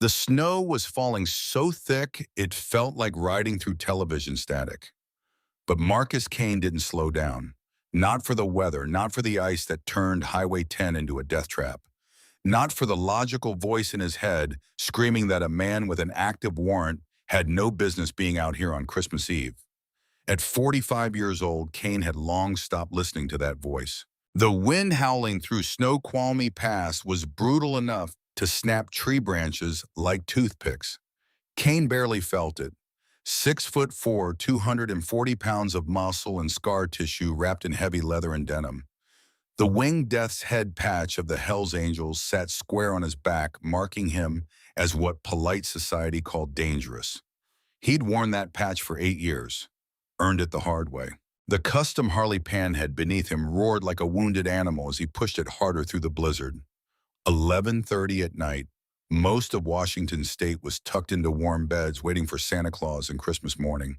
The snow was falling so thick it felt like riding through television static. But Marcus Cain didn't slow down. Not for the weather, not for the ice that turned Highway 10 into a death trap. Not for the logical voice in his head screaming that a man with an active warrant had no business being out here on Christmas Eve. At 45 years old, Cain had long stopped listening to that voice. The wind howling through Snoqualmie Pass was brutal enough to snap tree branches like toothpicks. Cain barely felt it. 6'4", 240 pounds of muscle and scar tissue wrapped in heavy leather and denim. The winged death's head patch of the Hells Angels sat square on his back, marking him as what polite society called dangerous. He'd worn that patch for 8 years, earned it the hard way. The custom Harley panhead beneath him roared like a wounded animal as he pushed it harder through the blizzard. 11:30 at night, most of Washington state was tucked into warm beds waiting for Santa Claus and Christmas morning.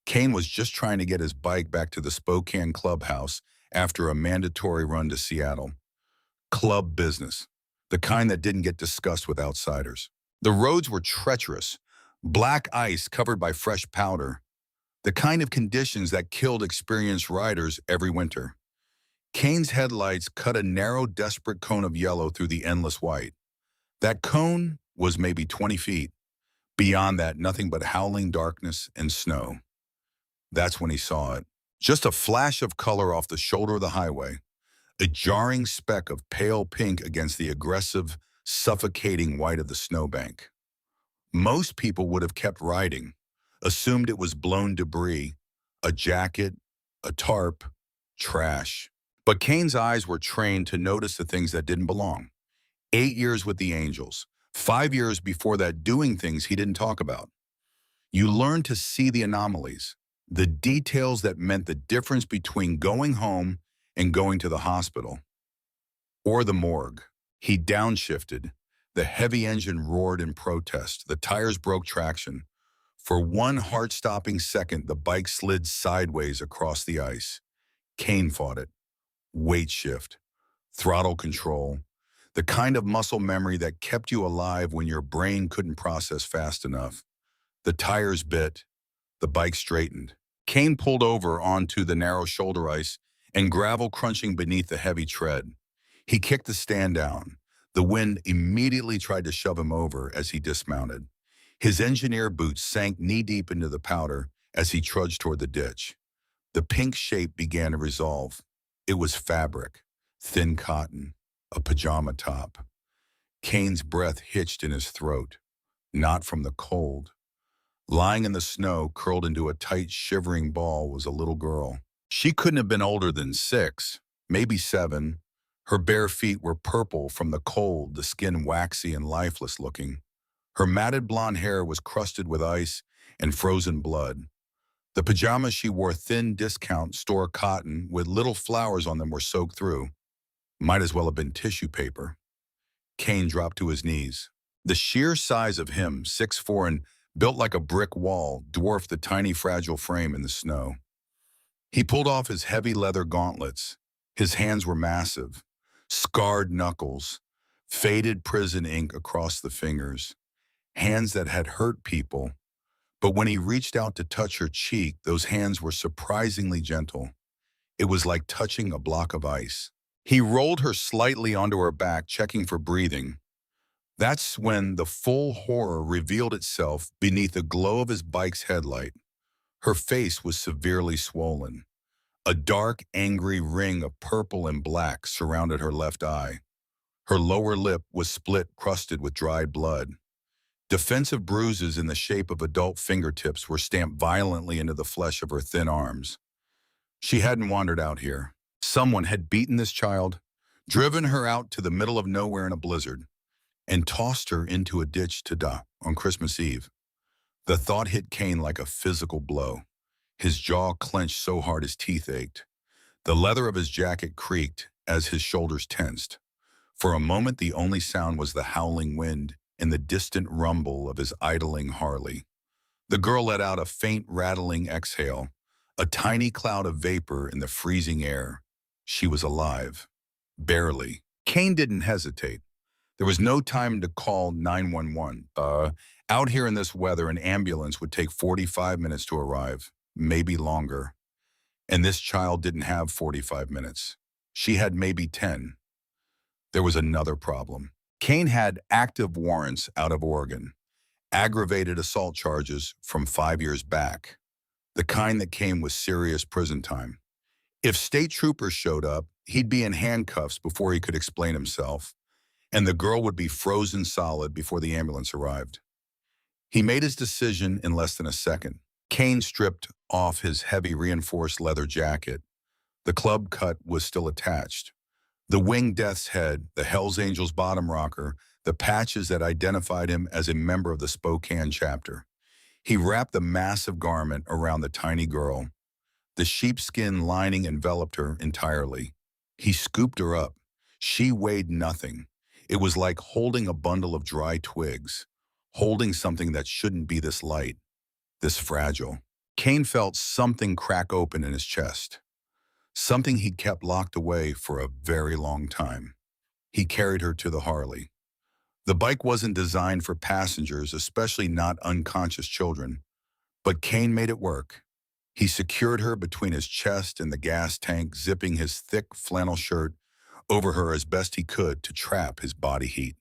Cain was just trying to get his bike back to the Spokane clubhouse after a mandatory run to Seattle. Club business, the kind that didn't get discussed with outsiders. The roads were treacherous, black ice covered by fresh powder, the kind of conditions that killed experienced riders every winter. Cain's headlights cut a narrow, desperate cone of yellow through the endless white. That cone was maybe 20 feet. Beyond that, nothing but howling darkness and snow. That's when he saw it. Just a flash of color off the shoulder of the highway, a jarring speck of pale pink against the aggressive, suffocating white of the snowbank. Most people would have kept riding, assumed it was blown debris, a jacket, a tarp, trash. But Cain's eyes were trained to notice the things that didn't belong. 8 years with the Angels, 5 years before that doing things he didn't talk about. You learn to see the anomalies, the details that meant the difference between going home and going to the hospital. Or the morgue. He downshifted. The heavy engine roared in protest. The tires broke traction. For one heart-stopping second, the bike slid sideways across the ice. Cain fought it. Weight shift, throttle control, the kind of muscle memory that kept you alive when your brain couldn't process fast enough. The tires bit, the bike straightened. Cain pulled over onto the narrow shoulder ice and gravel crunching beneath the heavy tread. He kicked the stand down. The wind immediately tried to shove him over as he dismounted. His engineer boots sank knee-deep into the powder as he trudged toward the ditch. The pink shape began to resolve. It was fabric, thin cotton, a pajama top. Cain's breath hitched in his throat, not from the cold. Lying in the snow, curled into a tight, shivering ball, was a little girl. She couldn't have been older than 6, maybe 7. Her bare feet were purple from the cold, the skin waxy and lifeless looking. Her matted blonde hair was crusted with ice and frozen blood. The pajamas she wore, thin discount store cotton with little flowers on them, were soaked through. Might as well have been tissue paper. Cain dropped to his knees. The sheer size of him, 6'4" and built like a brick wall, dwarfed the tiny fragile frame in the snow. He pulled off his heavy leather gauntlets. His hands were massive, scarred knuckles, faded prison ink across the fingers, hands that had hurt people. But when he reached out to touch her cheek, those hands were surprisingly gentle. It was like touching a block of ice. He rolled her slightly onto her back, checking for breathing. That's when the full horror revealed itself beneath the glow of his bike's headlight. Her face was severely swollen. A dark, angry ring of purple and black surrounded her left eye. Her lower lip was split, crusted with dried blood. Defensive bruises in the shape of adult fingertips were stamped violently into the flesh of her thin arms. She hadn't wandered out here. Someone had beaten this child, driven her out to the middle of nowhere in a blizzard, and tossed her into a ditch to die on Christmas Eve. The thought hit Cain like a physical blow. His jaw clenched so hard his teeth ached. The leather of his jacket creaked as his shoulders tensed. For a moment, the only sound was the howling wind and the distant rumble of his idling Harley. The girl let out a faint rattling exhale, a tiny cloud of vapor in the freezing air. She was alive. Barely. Cain didn't hesitate. There was no time to call 911. Out here in this weather, an ambulance would take 45 minutes to arrive, maybe longer. And this child didn't have 45 minutes. She had maybe 10. There was another problem. Cain had active warrants out of Oregon, aggravated assault charges from 5 years back, the kind that came with serious prison time. If state troopers showed up, he'd be in handcuffs before he could explain himself, and the girl would be frozen solid before the ambulance arrived. He made his decision in less than a second. Cain stripped off his heavy reinforced leather jacket. The club cut was still attached. The winged death's head, the Hells Angels bottom rocker, the patches that identified him as a member of the Spokane chapter. He wrapped the massive garment around the tiny girl. The sheepskin lining enveloped her entirely. He scooped her up. She weighed nothing. It was like holding a bundle of dry twigs, holding something that shouldn't be this light, this fragile. Cain felt something crack open in his chest, something he'd kept locked away for a very long time. He carried her to the Harley. The bike wasn't designed for passengers, especially not unconscious children, but Cain made it work. He secured her between his chest and the gas tank, zipping his thick flannel shirt over her as best he could to trap his body heat.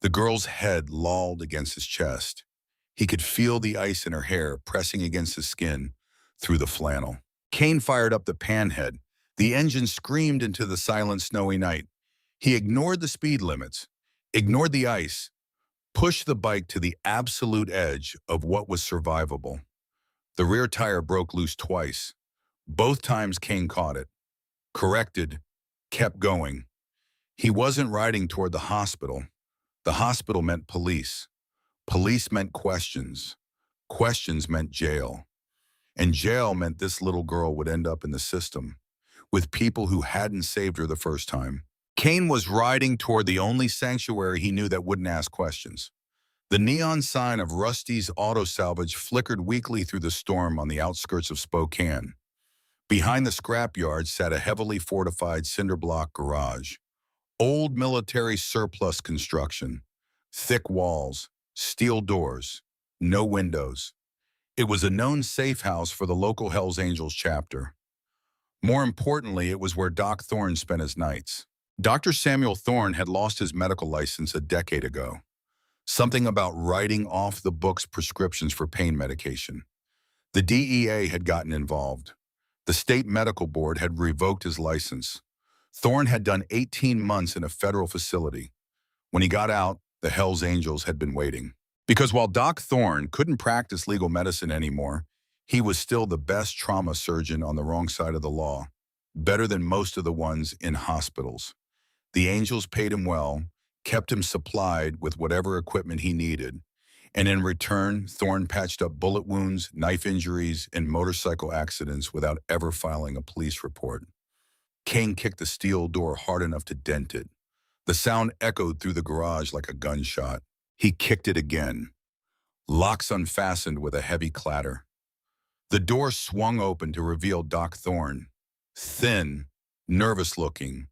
The girl's head lolled against his chest. He could feel the ice in her hair pressing against his skin through the flannel. Cain fired up the panhead. The engine screamed into the silent, snowy night. He ignored the speed limits, ignored the ice, pushed the bike to the absolute edge of what was survivable. The rear tire broke loose twice. Both times Cain caught it, corrected, kept going. He wasn't riding toward the hospital. The hospital meant police. Police meant questions. Questions meant jail. And jail meant this little girl would end up in the system, with people who hadn't saved her the first time. Cain was riding toward the only sanctuary he knew that wouldn't ask questions. The neon sign of Rusty's Auto Salvage flickered weakly through the storm on the outskirts of Spokane. Behind the scrapyard sat a heavily fortified cinder block garage. Old military surplus construction. Thick walls, steel doors, no windows. It was a known safe house for the local Hells Angels chapter. More importantly, it was where Doc Thorne spent his nights. Dr. Samuel Thorne had lost his medical license a decade ago. Something about writing off the books prescriptions for pain medication. The DEA had gotten involved. The state medical board had revoked his license. Thorne had done 18 months in a federal facility. When he got out, the Hells Angels had been waiting. Because while Doc Thorne couldn't practice legal medicine anymore, he was still the best trauma surgeon on the wrong side of the law, better than most of the ones in hospitals. The Angels paid him well, kept him supplied with whatever equipment he needed, and in return, Thorne patched up bullet wounds, knife injuries, and motorcycle accidents without ever filing a police report. Cain kicked the steel door hard enough to dent it. The sound echoed through the garage like a gunshot. He kicked it again. Locks unfastened with a heavy clatter. The door swung open to reveal Doc Thorne, thin, nervous-looking,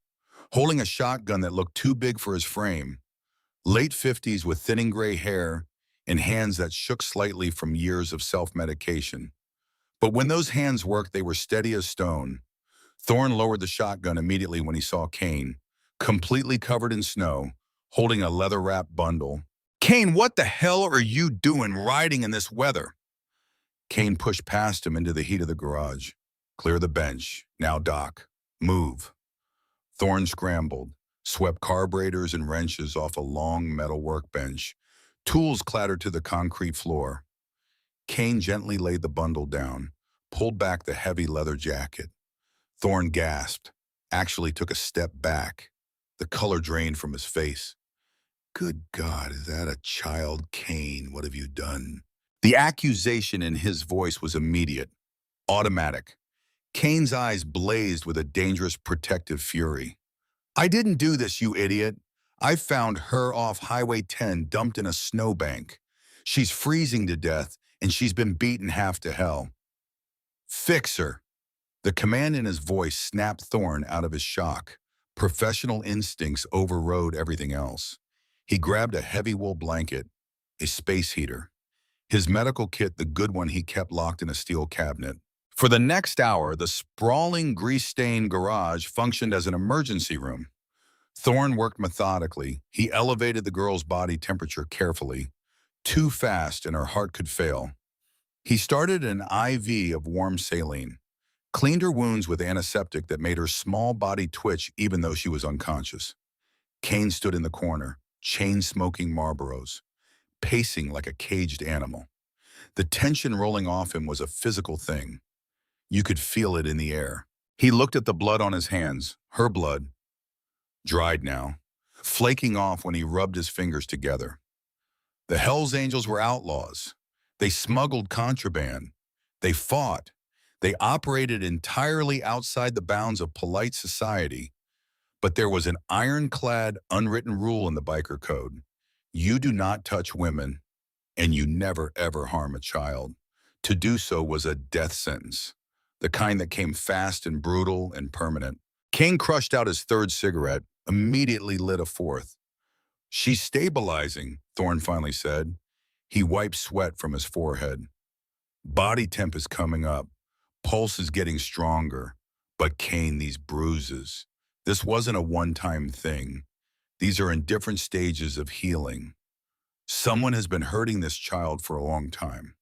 holding a shotgun that looked too big for his frame, late 50s with thinning gray hair and hands that shook slightly from years of self-medication. But when those hands worked, they were steady as stone. Thorne lowered the shotgun immediately when he saw Cain, completely covered in snow, holding a leather-wrapped bundle. "Cain, what the hell are you doing riding in this weather?" Cain pushed past him into the heat of the garage. "Clear the bench. Now, Doc. Move." Thorne scrambled, swept carburetors and wrenches off a long metal workbench. Tools clattered to the concrete floor. Cain gently laid the bundle down, pulled back the heavy leather jacket. Thorne gasped, actually took a step back. The color drained from his face. "Good God, is that a child, Cain? What have you done?" The accusation in his voice was immediate, automatic. Cain's eyes blazed with a dangerous protective fury. "I didn't do this, you idiot. I found her off Highway 10 dumped in a snowbank. She's freezing to death, and she's been beaten half to hell. Fix her." The command in his voice snapped Thorne out of his shock. Professional instincts overrode everything else. He grabbed a heavy wool blanket, a space heater, his medical kit, the good one he kept locked in a steel cabinet. For the next hour, the sprawling, grease-stained garage functioned as an emergency room. Thorne worked methodically. He elevated the girl's body temperature carefully. Too fast and her heart could fail. He started an IV of warm saline, cleaned her wounds with antiseptic that made her small body twitch even though she was unconscious. Cain stood in the corner, chain-smoking Marlboros, pacing like a caged animal. The tension rolling off him was a physical thing. You could feel it in the air. He looked at the blood on his hands, her blood, dried now, flaking off when he rubbed his fingers together. The Hells Angels were outlaws. They smuggled contraband. They fought. They operated entirely outside the bounds of polite society. But there was an ironclad, unwritten rule in the biker code. You do not touch women, and you never, ever harm a child. To do so was a death sentence, the kind that came fast and brutal and permanent. Cain crushed out his third cigarette, immediately lit a fourth. "She's stabilizing," Thorne finally said. He wiped sweat from his forehead. Body temp is coming up. Pulse is getting stronger. But Cain, these bruises. This wasn't a one-time thing. These are in different stages of healing. Someone has been hurting this child for a long time.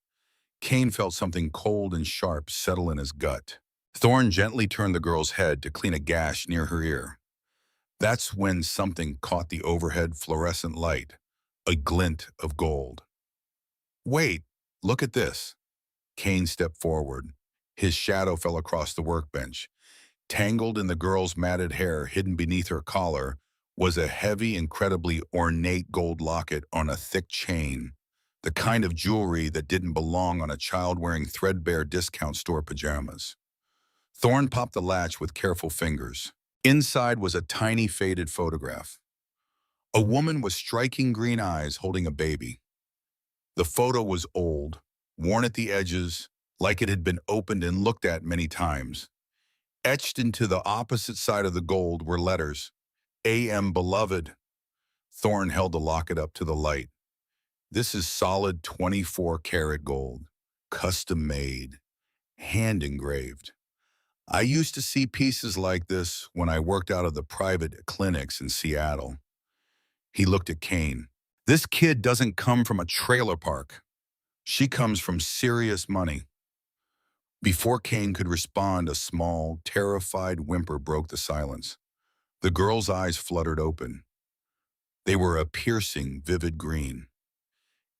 Cain felt something cold and sharp settle in his gut. Thorne gently turned the girl's head to clean a gash near her ear. That's when something caught the overhead fluorescent light, a glint of gold. "Wait, look at this." Cain stepped forward. His shadow fell across the workbench. Tangled in the girl's matted hair hidden beneath her collar was a heavy, incredibly ornate gold locket on a thick chain, the kind of jewelry that didn't belong on a child wearing threadbare discount store pajamas. Thorne popped the latch with careful fingers. Inside was a tiny faded photograph. A woman with striking green eyes holding a baby. The photo was old, worn at the edges, like it had been opened and looked at many times. Etched into the opposite side of the gold were letters, "A.M. Beloved." Thorne held the locket up to the light. "This is solid 24-karat gold, custom made, hand engraved. I used to see pieces like this when I worked out of the private clinics in Seattle." He looked at Cain. "This kid doesn't come from a trailer park. She comes from serious money." Before Cain could respond, a small, terrified whimper broke the silence. The girl's eyes fluttered open. They were a piercing, vivid green.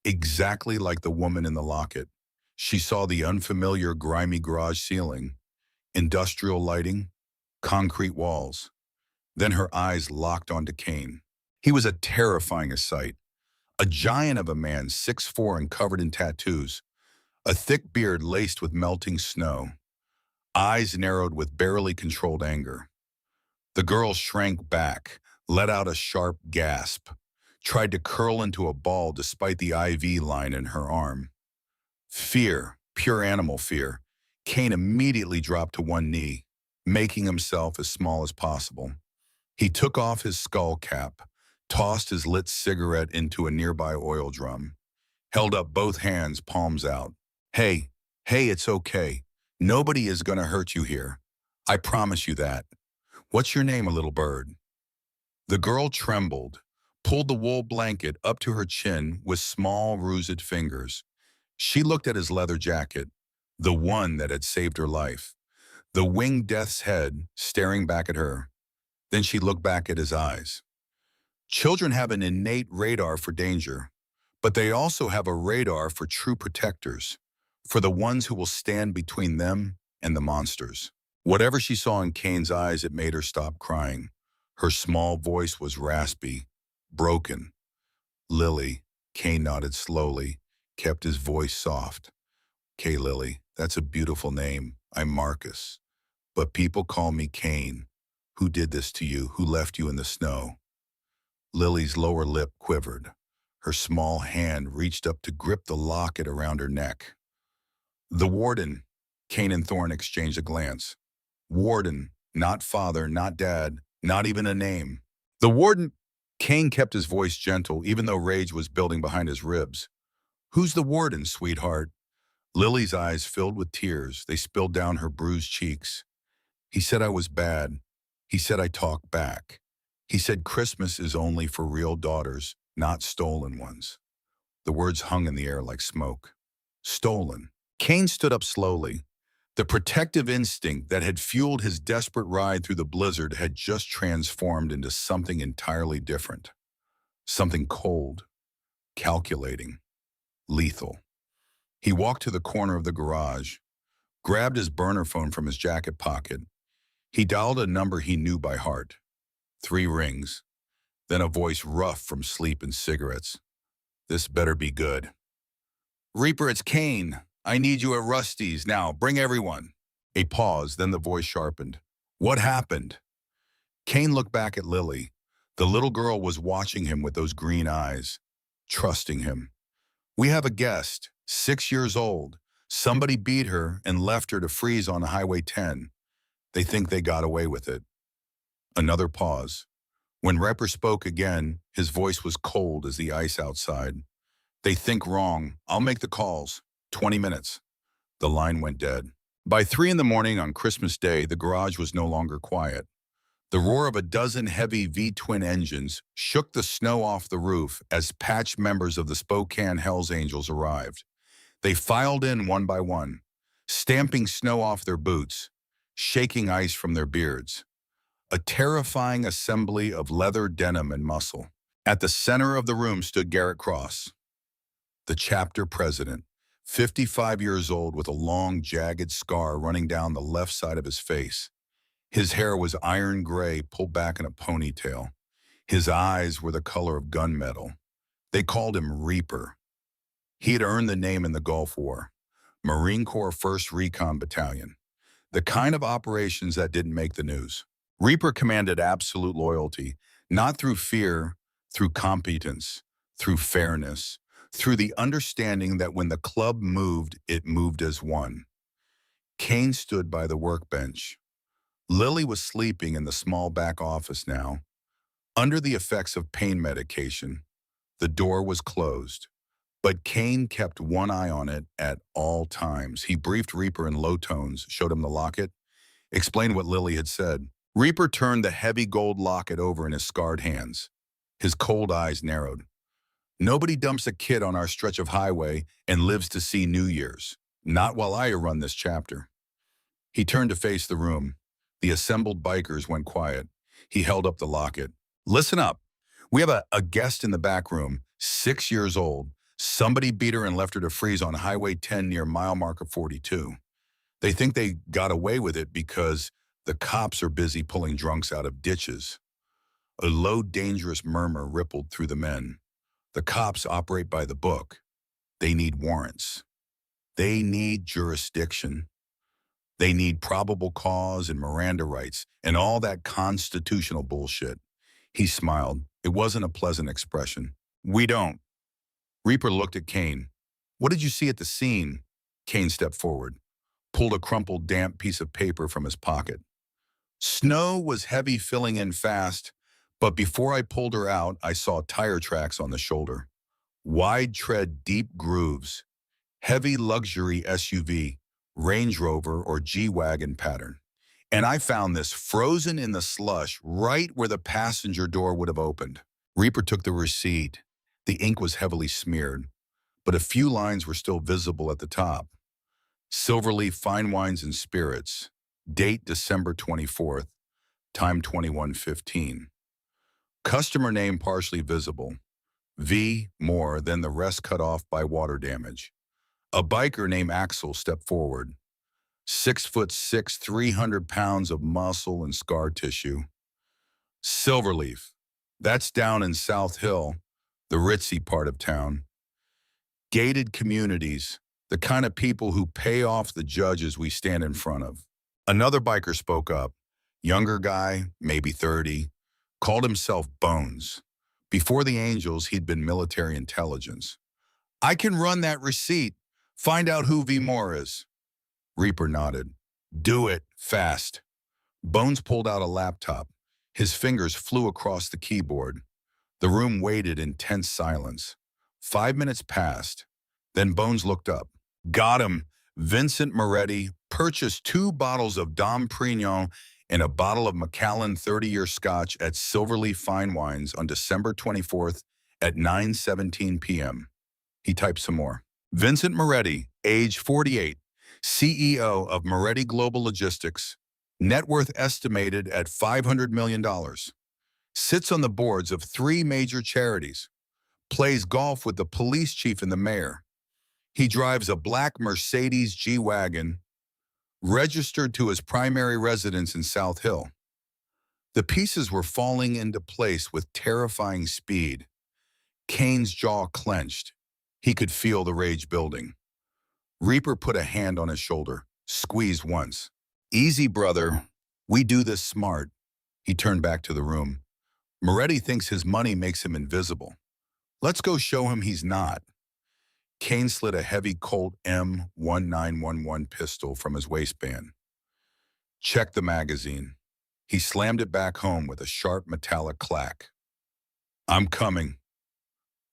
Exactly like the woman in the locket. She saw the unfamiliar, grimy garage ceiling, industrial lighting, concrete walls. Then her eyes locked onto Cain. He was a terrifying sight. A giant of a man, 6'4" and covered in tattoos, a thick beard laced with melting snow, eyes narrowed with barely controlled anger. The girl shrank back, let out a sharp gasp, tried to curl into a ball despite the IV line in her arm. Fear, pure animal fear. Cain immediately dropped to one knee, making himself as small as possible. He took off his skull cap, tossed his lit cigarette into a nearby oil drum, held up both hands, palms out. Hey, it's okay. Nobody is gonna hurt you here. I promise you that. What's your name, a little bird?" The girl trembled, pulled the wool blanket up to her chin with small, bruised fingers. She looked at his leather jacket, the one that had saved her life, the winged death's head staring back at her. Then she looked back at his eyes. Children have an innate radar for danger, but they also have a radar for true protectors, for the ones who will stand between them and the monsters. Whatever she saw in Cain's eyes, it made her stop crying. Her small voice was raspy, broken. "Lily," Cain nodded slowly, kept his voice soft. "Okay, Lily, that's a beautiful name. I'm Marcus. But people call me Cain. Who did this to you? Who left you in the snow?" Lily's lower lip quivered. Her small hand reached up to grip the locket around her neck. "The warden." Cain and Thorne exchanged a glance. "Warden, not father, not dad, not even a name." "The warden?" Cain kept his voice gentle, even though rage was building behind his ribs. "Who's the warden, sweetheart?" Lily's eyes filled with tears. They spilled down her bruised cheeks. "He said I was bad. He said I talk back. He said Christmas is only for real daughters, not stolen ones." The words hung in the air like smoke. Stolen. Cain stood up slowly. The protective instinct that had fueled his desperate ride through the blizzard had just transformed into something entirely different. Something cold, calculating, lethal. He walked to the corner of the garage, grabbed his burner phone from his jacket pocket. He dialed a number he knew by heart. 3 rings, then a voice rough from sleep and cigarettes. "This better be good." "Reaper, it's Cain. I need you at Rusty's. Now, bring everyone." A pause, then the voice sharpened. "What happened?" Cain looked back at Lily. The little girl was watching him with those green eyes, trusting him. "We have a guest, 6 years old. Somebody beat her and left her to freeze on Highway 10. They think they got away with it." Another pause. When Reaper spoke again, his voice was cold as the ice outside. "They think wrong. I'll make the calls. 20 minutes. The line went dead. By 3 in the morning on Christmas Day, the garage was no longer quiet. The roar of a dozen heavy V-twin engines shook the snow off the roof as patched members of the Spokane Hells Angels arrived. They filed in one by one, stamping snow off their boots, shaking ice from their beards. A terrifying assembly of leather, denim, and muscle. At the center of the room stood Garrett Cross, the chapter president, 55 years old with a long, jagged scar running down the left side of his face. His hair was iron gray, pulled back in a ponytail. His eyes were the color of gunmetal. They called him Reaper. He had earned the name in the Gulf War, Marine Corps 1st Recon Battalion, the kind of operations that didn't make the news. Reaper commanded absolute loyalty, not through fear, through competence, through fairness, through the understanding that when the club moved, it moved as one. Cain stood by the workbench. Lily was sleeping in the small back office now, under the effects of pain medication. The door was closed, but Cain kept one eye on it at all times. He briefed Reaper in low tones, showed him the locket, explained what Lily had said. Reaper turned the heavy gold locket over in his scarred hands. His cold eyes narrowed. "Nobody dumps a kid on our stretch of highway and lives to see New Year's. Not while I run this chapter." He turned to face the room. The assembled bikers went quiet. He held up the locket. "Listen up. We have a guest in the back room, 6 years old. Somebody beat her and left her to freeze on Highway 10 near mile marker 42. They think they got away with it because the cops are busy pulling drunks out of ditches." A low, dangerous murmur rippled through the men. "The cops operate by the book. They need warrants. They need jurisdiction. They need probable cause and Miranda rights and all that constitutional bullshit." He smiled. It wasn't a pleasant expression. "We don't." Reaper looked at Cain. "What did you see at the scene?" Cain stepped forward, pulled a crumpled, damp piece of paper from his pocket. "Snow was heavy, filling in fast, but before I pulled her out, I saw tire tracks on the shoulder. Wide tread, deep grooves. Heavy luxury SUV, Range Rover or G-Wagon pattern. And I found this frozen in the slush right where the passenger door would have opened." Reaper took the receipt. The ink was heavily smeared, but a few lines were still visible at the top. "Silverleaf Fine Wines and Spirits. Date December 24th. Time 21:15. Customer name partially visible. V. Moore, then the rest cut off by water damage. A biker named Axel stepped forward. 6'6", 300 pounds of muscle and scar tissue. Silverleaf. That's down in South Hill, the ritzy part of town. Gated communities, the kind of people who pay off the judges we stand in front of." Another biker spoke up. Younger guy, maybe 30, called himself Bones. Before the Angels, he'd been military intelligence. "I can run that receipt. Find out who V. Moore is." Reaper nodded. "Do it, fast." Bones pulled out a laptop. His fingers flew across the keyboard. The room waited in tense silence. 5 minutes passed. Then Bones looked up. Got him. Vincent Moretti purchased 2 bottles of Dom Perignon and a bottle of Macallan 30-year Scotch at Silverleaf Fine Wines on December 24th at 9:17 p.m. He typed some more. Vincent Moretti, age 48, CEO of Moretti Global Logistics, net worth estimated at $500 million, sits on the boards of 3 major charities, plays golf with the police chief and the mayor. He drives a black Mercedes G-Wagon, registered to his primary residence in South Hill. The pieces were falling into place with terrifying speed. Cain's jaw clenched. He could feel the rage building. Reaper put a hand on his shoulder, squeezed once. Easy, brother. We do this smart. He turned back to the room. Moretti thinks his money makes him invisible. Let's go show him he's not. Cain slid a heavy Colt M1911 pistol from his waistband. Check the magazine. He slammed it back home with a sharp metallic clack. I'm coming.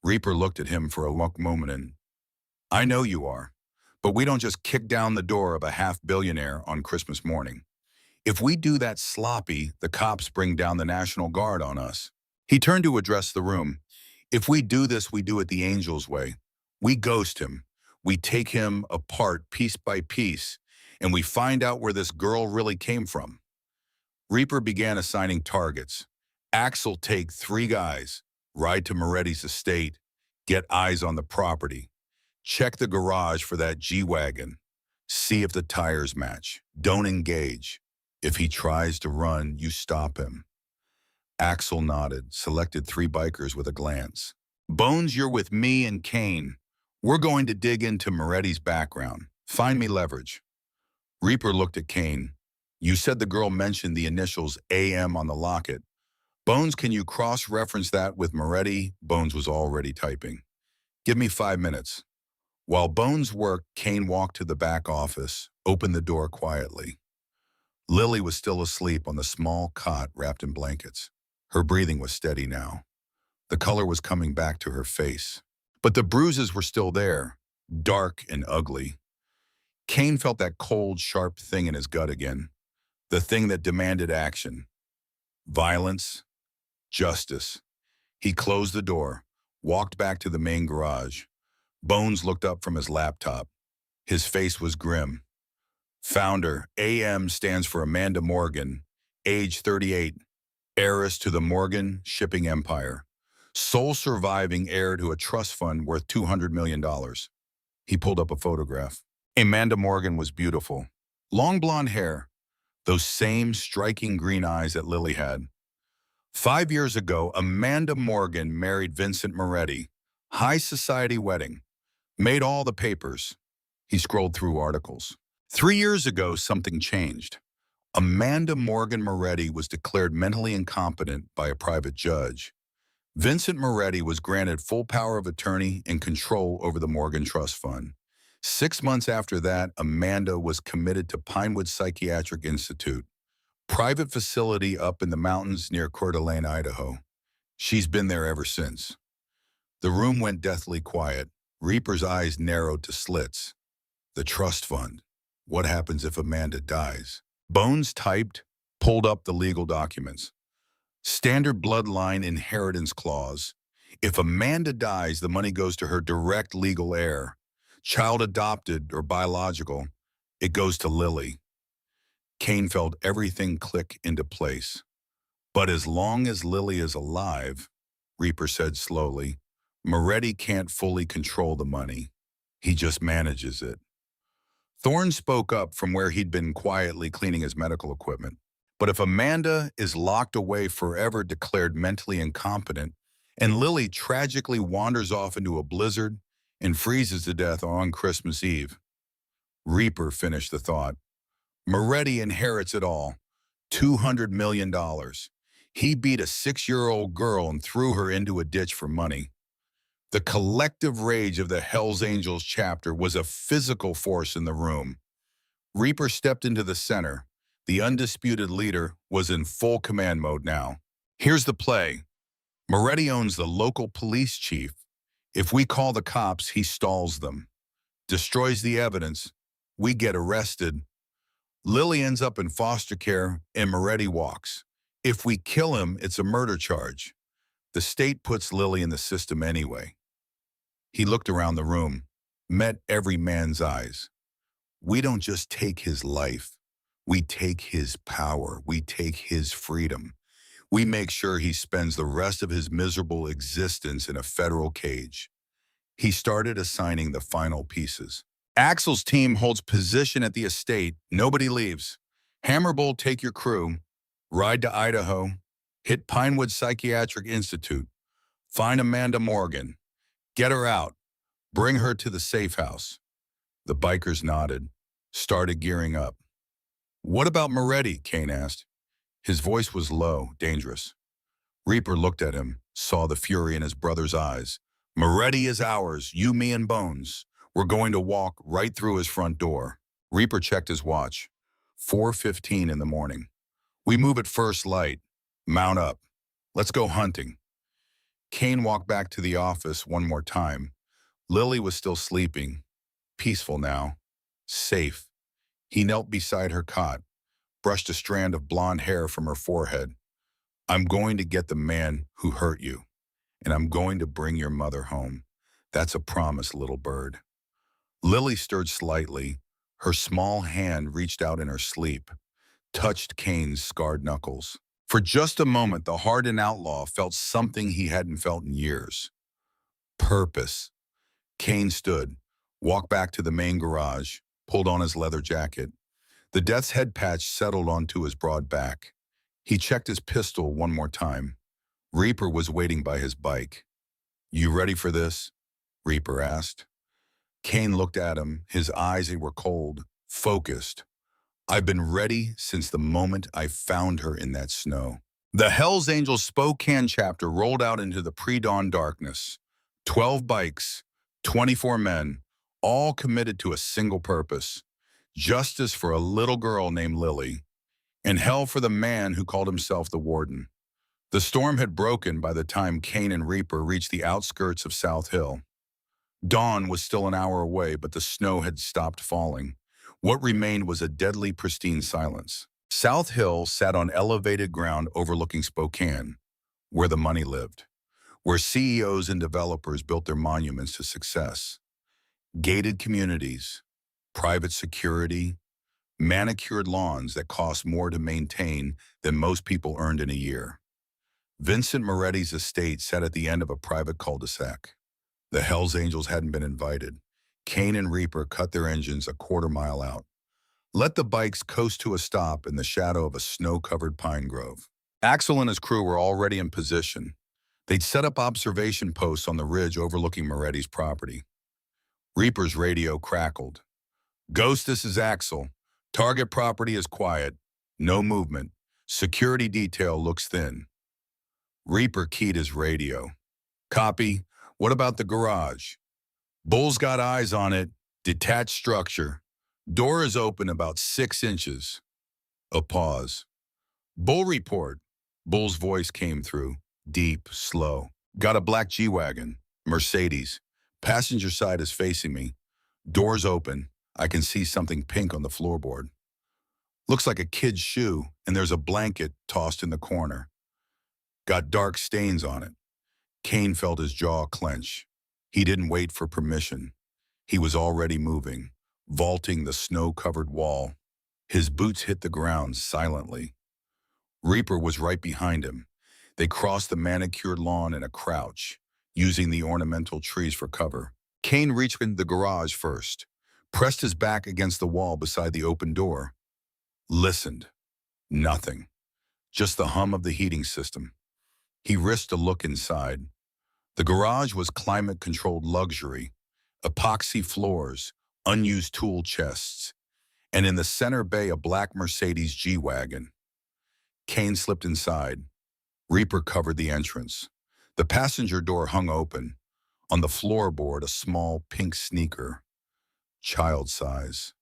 Reaper looked at him for a moment and, I know you are, but we don't just kick down the door of a half-billionaire on Christmas morning. If we do that sloppy, the cops bring down the National Guard on us. He turned to address the room. If we do this, we do it the Angels way. We ghost him. We take him apart piece by piece, and we find out where this girl really came from. Reaper began assigning targets. Axel take 3 guys, ride to Moretti's estate, get eyes on the property, check the garage for that G-Wagon, see if the tires match. Don't engage. If he tries to run, you stop him. Axel nodded, selected 3 bikers with a glance. Bones, you're with me and Cain. We're going to dig into Moretti's background. Find me leverage. Reaper looked at Cain. You said the girl mentioned the initials AM on the locket. Bones, can you cross-reference that with Moretti? Bones was already typing. Give me 5 minutes. While Bones worked, Cain walked to the back office, opened the door quietly. Lily was still asleep on the small cot wrapped in blankets. Her breathing was steady now. The color was coming back to her face. But the bruises were still there, dark and ugly. Cain felt that cold, sharp thing in his gut again. The thing that demanded action. Violence. Justice. He closed the door, walked back to the main garage. Bones looked up from his laptop. His face was grim. Founder, AM stands for Amanda Morgan, age 38, heiress to the Morgan shipping empire, sole surviving heir to a trust fund worth $200 million. He pulled up a photograph. Amanda Morgan was beautiful. Long blonde hair, those same striking green eyes that Lily had. 5 years ago, Amanda Morgan married Vincent Moretti. High society wedding. Made all the papers. He scrolled through articles. 3 years ago, something changed. Amanda Morgan Moretti was declared mentally incompetent by a private judge. Vincent Moretti was granted full power of attorney and control over the Morgan Trust Fund. 6 months after that, Amanda was committed to Pinewood Psychiatric Institute, private facility up in the mountains near Coeur d'Alene, Idaho. She's been there ever since. The room went deathly quiet. Reaper's eyes narrowed to slits. The trust fund. What happens if Amanda dies? Bones typed, pulled up the legal documents. Standard bloodline inheritance clause. If Amanda dies, the money goes to her direct legal heir. Child adopted or biological, it goes to Lily. Cain felt everything click into place. But as long as Lily is alive, Reaper said slowly, Moretti can't fully control the money. He just manages it. Thorne spoke up from where he'd been quietly cleaning his medical equipment. But if Amanda is locked away forever, declared mentally incompetent, and Lily tragically wanders off into a blizzard and freezes to death on Christmas Eve, Reaper finished the thought. Moretti inherits it all. $200 million. He beat a 6-year-old girl and threw her into a ditch for money. The collective rage of the Hells Angels chapter was a physical force in the room. Reaper stepped into the center. The undisputed leader was in full command mode now. Here's the play. Moretti owns the local police chief. If we call the cops, he stalls them, destroys the evidence. We get arrested. Lily ends up in foster care and Moretti walks. If we kill him, it's a murder charge. The state puts Lily in the system anyway. He looked around the room, met every man's eyes. We don't just take his life. We take his power. We take his freedom. We make sure he spends the rest of his miserable existence in a federal cage. He started assigning the final pieces. Axel's team holds position at the estate. Nobody leaves. Hammerbolt, take your crew. Ride to Idaho. Hit Pinewood Psychiatric Institute. Find Amanda Morgan. Get her out. Bring her to the safe house. The bikers nodded, started gearing up. What about Moretti? Cain asked. His voice was low, dangerous. Reaper looked at him, saw the fury in his brother's eyes. Moretti is ours, you, me, and Bones. We're going to walk right through his front door. Reaper checked his watch. 4:15 in the morning. We move at first light. Mount up. Let's go hunting. Cain walked back to the office one more time. Lily was still sleeping, peaceful now, safe. He knelt beside her cot, brushed a strand of blonde hair from her forehead. I'm going to get the man who hurt you, and I'm going to bring your mother home. That's a promise, little bird. Lily stirred slightly. Her small hand reached out in her sleep, touched Cain's scarred knuckles. For just a moment, the hardened outlaw felt something he hadn't felt in years. Purpose. Cain stood, walked back to the main garage, pulled on his leather jacket. The death's head patch settled onto his broad back. He checked his pistol one more time. Reaper was waiting by his bike. You ready for this? Reaper asked. Cain looked at him, his eyes were cold, focused. I've been ready since the moment I found her in that snow. The Hells Angels Spokane chapter rolled out into the pre-dawn darkness. 12 bikes, 24 men, all committed to a single purpose. Justice for a little girl named Lily, and hell for the man who called himself the Warden. The storm had broken by the time Cain and Reaper reached the outskirts of South Hill. Dawn was still an hour away, but the snow had stopped falling. What remained was a deadly pristine silence. South Hill sat on elevated ground overlooking Spokane, where the money lived, where CEOs and developers built their monuments to success. Gated communities, private security, manicured lawns that cost more to maintain than most people earned in a year. Vincent Moretti's estate sat at the end of a private cul-de-sac. The Hells Angels hadn't been invited. Cain and Reaper cut their engines a quarter-mile out. Let the bikes coast to a stop in the shadow of a snow-covered pine grove. Axel and his crew were already in position. They'd set up observation posts on the ridge overlooking Moretti's property. Reaper's radio crackled. Ghost, this is Axel. Target property is quiet. No movement. Security detail looks thin. Reaper keyed his radio. Copy. What about the garage? Bull's got eyes on it. Detached structure. Door is open about 6 inches. A pause. Bull report. Bull's voice came through. Deep, slow. Got a black G-Wagon. Mercedes. Passenger side is facing me. Door's open. I can see something pink on the floorboard. Looks like a kid's shoe, and there's a blanket tossed in the corner. Got dark stains on it. Cain felt his jaw clench. He didn't wait for permission. He was already moving, vaulting the snow-covered wall. His boots hit the ground silently. Reaper was right behind him. They crossed the manicured lawn in a crouch, using the ornamental trees for cover. Cain reached into the garage first, pressed his back against the wall beside the open door. Listened. Nothing. Just the hum of the heating system. He risked a look inside. The garage was climate-controlled luxury, epoxy floors, unused tool chests, and in the center bay a black Mercedes G-Wagon. Cain slipped inside. Reaper covered the entrance. The passenger door hung open. On the floorboard, a small pink sneaker, child size,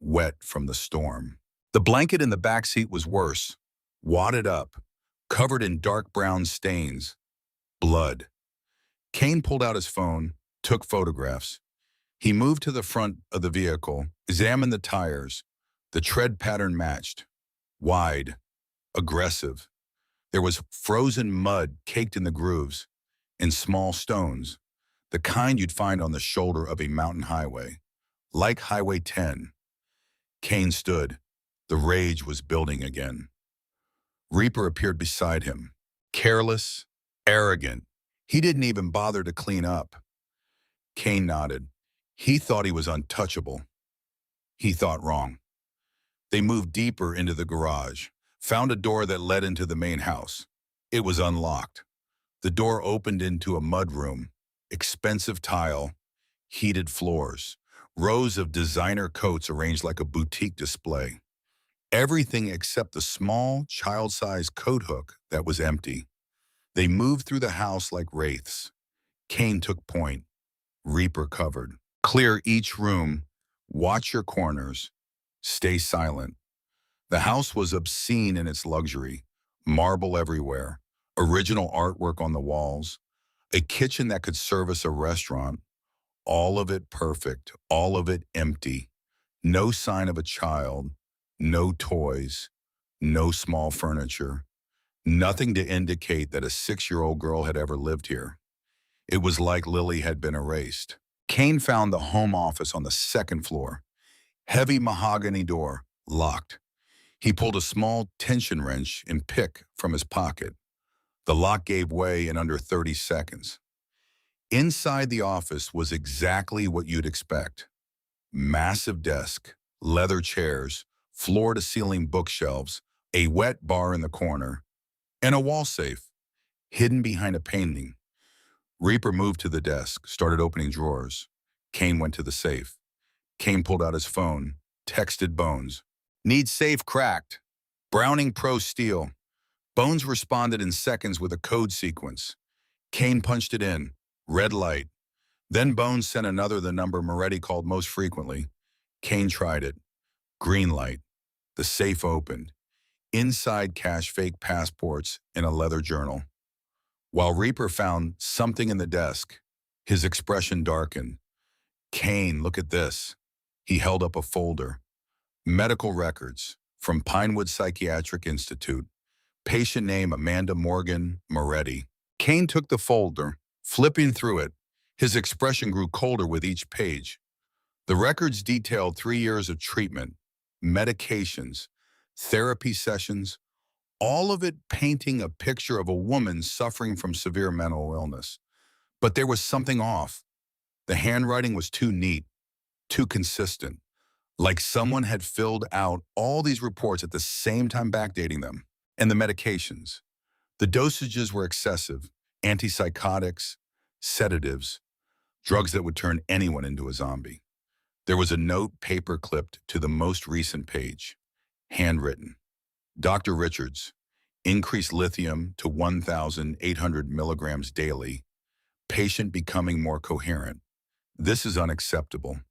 wet from the storm. The blanket in the back seat was worse, wadded up, covered in dark brown stains. blood. Cain pulled out his phone, took photographs. He moved to the front of the vehicle, examined the tires. The tread pattern matched. Wide, aggressive. There was frozen mud caked in the grooves, and small stones, the kind you'd find on the shoulder of a mountain highway. Like Highway 10. Cain stood. The rage was building again. Reaper appeared beside him. Careless, arrogant. He didn't even bother to clean up. Cain nodded. He thought he was untouchable. He thought wrong. They moved deeper into the garage, found a door that led into the main house. It was unlocked. The door opened into a mudroom, expensive tile, heated floors, rows of designer coats arranged like a boutique display. Everything except the small, child-sized coat hook that was empty. They moved through the house like wraiths. Cain took point. Reaper covered. Clear each room. Watch your corners. Stay silent. The house was obscene in its luxury. Marble everywhere. Original artwork on the walls. A kitchen that could service a restaurant. All of it perfect. All of it empty. No sign of a child. No toys. No small furniture. Nothing to indicate that a 6-year-old girl had ever lived here. It was like Lily had been erased. Cain found the home office on the second floor. Heavy mahogany door, locked. He pulled a small tension wrench and pick from his pocket. The lock gave way in under 30 seconds. Inside the office was exactly what you'd expect. Massive desk, leather chairs, floor-to-ceiling bookshelves, a wet bar in the corner, and a wall safe, hidden behind a painting. Reaper moved to the desk, started opening drawers. Cain went to the safe. Cain pulled out his phone, texted Bones. Need safe cracked. Browning Pro Steel. Bones responded in seconds with a code sequence. Cain punched it in. Red light. Then Bones sent another the number Moretti called most frequently. Cain tried it. Green light. The safe opened. Inside cash fake passports in a leather journal. While Reaper found something in the desk, his expression darkened. Cain, look at this. He held up a folder. Medical records from Pinewood Psychiatric Institute. Patient name Amanda Morgan Moretti. Cain took the folder, flipping through it. His expression grew colder with each page. The records detailed 3 years of treatment, medications, therapy sessions, all of it painting a picture of a woman suffering from severe mental illness. But there was something off. The handwriting was too neat, too consistent, like someone had filled out all these reports at the same time backdating them. And the medications. The dosages were excessive, antipsychotics, sedatives, drugs that would turn anyone into a zombie. There was a note paper-clipped to the most recent page, handwritten. Dr. Richards, increased lithium to 1,800 milligrams daily. Patient becoming more coherent. This is unacceptable.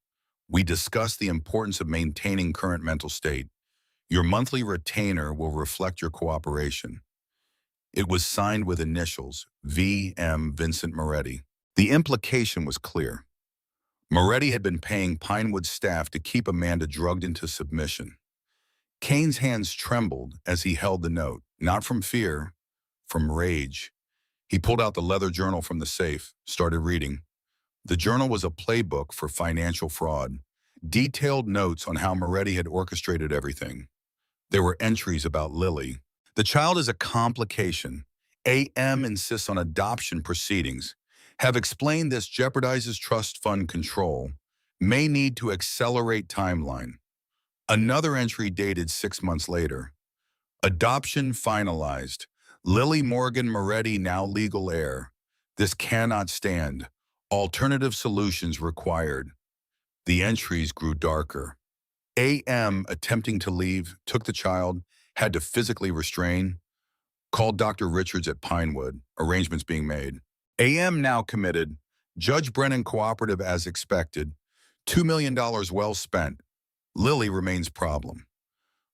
We discussed the importance of maintaining current mental state. Your monthly retainer will reflect your cooperation. It was signed with initials, V.M. Vincent Moretti. The implication was clear. Moretti had been paying Pinewood staff to keep Amanda drugged into submission. Cain's hands trembled as he held the note, not from fear, from rage. He pulled out the leather journal from the safe, started reading. The journal was a playbook for financial fraud, detailed notes on how Moretti had orchestrated everything. There were entries about Lily. The child is a complication. AM insists on adoption proceedings. Have explained this jeopardizes trust fund control. May need to accelerate timeline. Another entry dated 6 months later. Adoption finalized. Lily Morgan Moretti now legal heir. This cannot stand. Alternative solutions required. The entries grew darker. AM, attempting to leave, took the child, had to physically restrain, called Dr. Richards at Pinewood, arrangements being made. AM now committed, Judge Brennan cooperative as expected, $2 million well spent. Lily remains problem.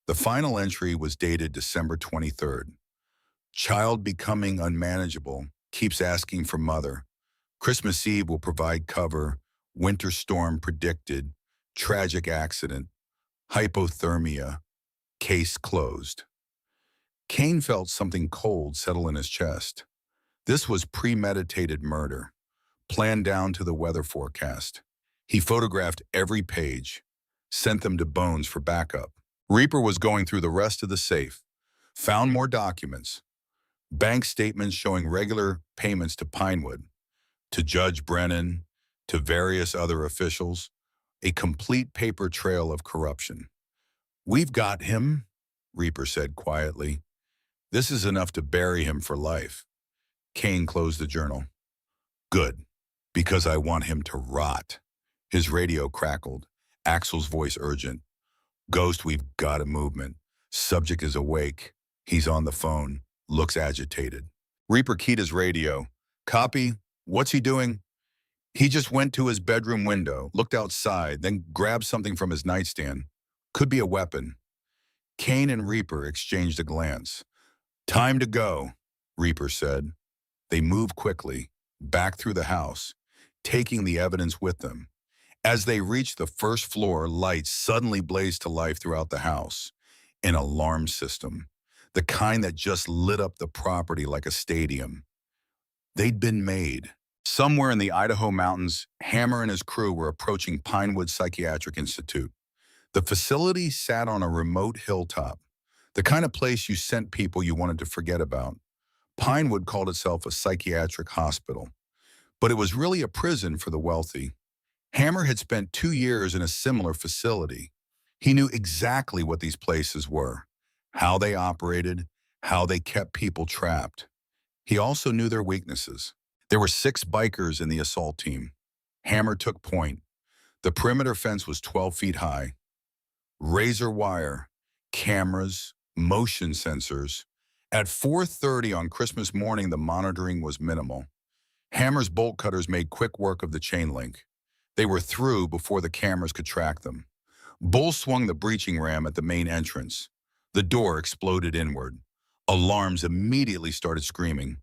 The final entry was dated December 23rd. Child becoming unmanageable, keeps asking for mother. Christmas Eve will provide cover. Winter storm predicted. Tragic accident. Hypothermia. Case closed. Cain felt something cold settle in his chest. This was premeditated murder, planned down to the weather forecast. He photographed every page, sent them to Bones for backup. Reaper was going through the rest of the safe, found more documents, bank statements showing regular payments to Pinewood, to Judge Brennan, to various other officials, a complete paper trail of corruption. "We've got him," Reaper said quietly. "This is enough to bury him for life." Cain closed the journal. "Good, because I want him to rot." His radio crackled, Axel's voice urgent. "Ghost, we've got a movement. Subject is awake. He's on the phone, looks agitated." Reaper keyed his radio. "Copy. What's he doing?" "He just went to his bedroom window, looked outside, then grabbed something from his nightstand. Could be a weapon." Cain and Reaper exchanged a glance. "Time to go," Reaper said. They moved quickly, back through the house, taking the evidence with them. As they reached the first floor, lights suddenly blazed to life throughout the house. An alarm system, the kind that just lit up the property like a stadium. They'd been made. Somewhere in the Idaho mountains, Hammer and his crew were approaching Pinewood Psychiatric Institute. The facility sat on a remote hilltop, the kind of place you sent people you wanted to forget about. Pinewood called itself a psychiatric hospital, but it was really a prison for the wealthy. Hammer had spent 2 years in a similar facility. He knew exactly what these places were, how they operated, how they kept people trapped. He also knew their weaknesses. There were 6 bikers in the assault team. Hammer took point. The perimeter fence was 12 feet high. Razor wire, cameras, motion sensors. At 4:30 on Christmas morning, the monitoring was minimal. Hammer's bolt cutters made quick work of the chain link. They were through before the cameras could track them. Bull swung the breaching ram at the main entrance. The door exploded inward. Alarms immediately started screaming.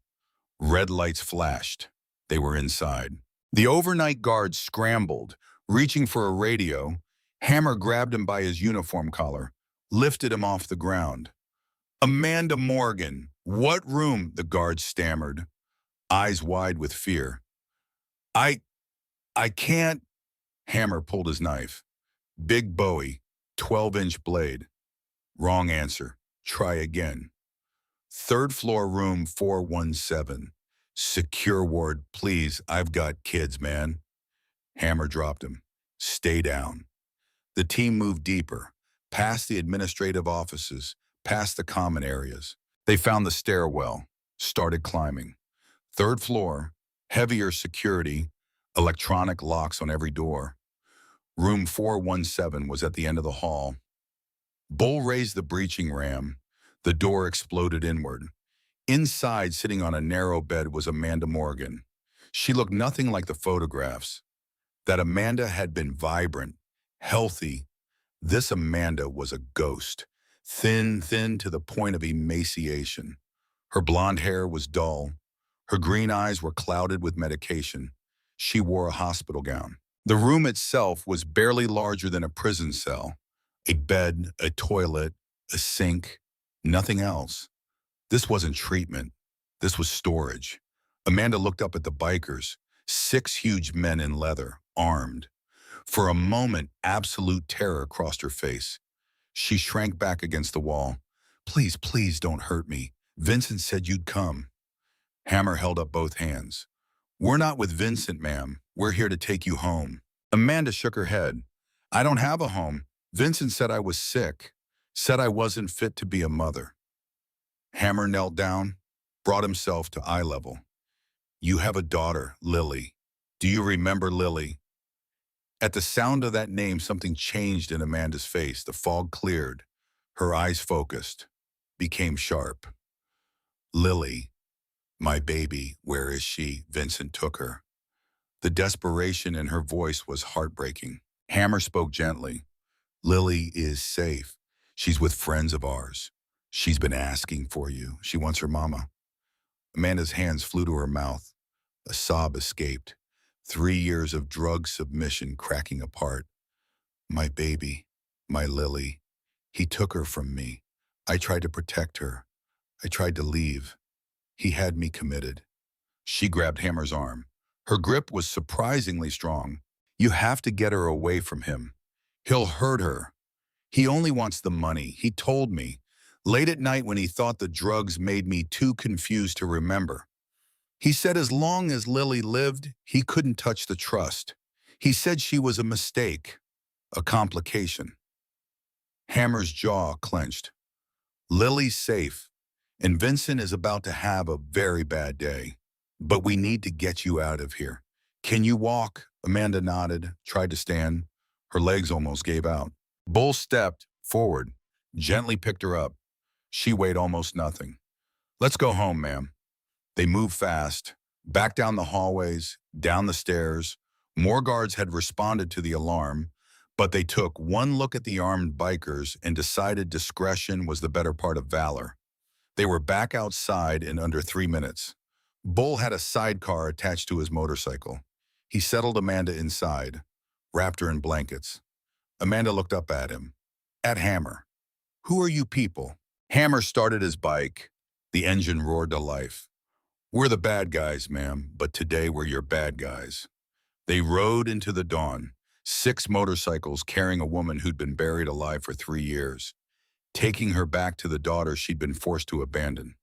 Red lights flashed. They were inside. The overnight guards scrambled, reaching for a radio. Hammer grabbed him by his uniform collar, lifted him off the ground. "Amanda Morgan, what room?" the guard stammered, eyes wide with fear. I can't." Hammer pulled his knife. Big Bowie, 12-inch blade. "Wrong answer. Try again." "Third floor, room 417. Secure ward, please. I've got kids, man." Hammer dropped him. "Stay down." The team moved deeper, past the administrative offices, past the common areas. They found the stairwell, started climbing. 3rd floor, heavier security, electronic locks on every door. Room 417 was at the end of the hall. Bull raised the breaching ram. The door exploded inward. Inside, sitting on a narrow bed, was Amanda Morgan. She looked nothing like the photographs. That Amanda had been vibrant, healthy. This Amanda was a ghost, thin to the point of emaciation. Her blonde hair was dull. Her green eyes were clouded with medication. She wore a hospital gown. The room itself was barely larger than a prison cell. A bed, a toilet, a sink, nothing else. This wasn't treatment. This was storage. Amanda looked up at the bikers, 6 huge men in leather, armed. For a moment, absolute terror crossed her face. She shrank back against the wall. "Please, please don't hurt me. Vincent said you'd come." Hammer held up both hands. "We're not with Vincent, ma'am. We're here to take you home." Amanda shook her head. "I don't have a home. Vincent said I was sick, said I wasn't fit to be a mother." Hammer knelt down, brought himself to eye level. "You have a daughter, Lily. Do you remember Lily?" At the sound of that name, something changed in Amanda's face. The fog cleared. Her eyes focused, became sharp. "Lily, my baby, where is she?" Vincent took her. The desperation in her voice was heartbreaking. Hammer spoke gently. "Lily is safe. She's with friends of ours. She's been asking for you. She wants her mama." Amanda's hands flew to her mouth. A sob escaped. 3 years of drug submission cracking apart. My baby, my Lily. He took her from me. I tried to protect her. I tried to leave. He had me committed. She grabbed Hammer's arm. Her grip was surprisingly strong. You have to get her away from him. He'll hurt her. He only wants the money, he told me. Late at night when he thought the drugs made me too confused to remember. He said as long as Lily lived, he couldn't touch the trust. He said she was a mistake, a complication. Hammer's jaw clenched. Lily's safe, and Vincent is about to have a very bad day. But we need to get you out of here. Can you walk? Amanda nodded, tried to stand. Her legs almost gave out. Bull stepped forward, gently picked her up. She weighed almost nothing. Let's go home, ma'am. They moved fast, back down the hallways, down the stairs. More guards had responded to the alarm, but they took one look at the armed bikers and decided discretion was the better part of valor. They were back outside in under 3 minutes. Bull had a sidecar attached to his motorcycle. He settled Amanda inside, wrapped her in blankets. Amanda looked up at him, at Hammer. Who are you people? Hammer started his bike. The engine roared to life. We're the bad guys, ma'am, but today we're your bad guys. They rode into the dawn, 6 motorcycles carrying a woman who'd been buried alive for 3 years, taking her back to the daughter she'd been forced to abandon.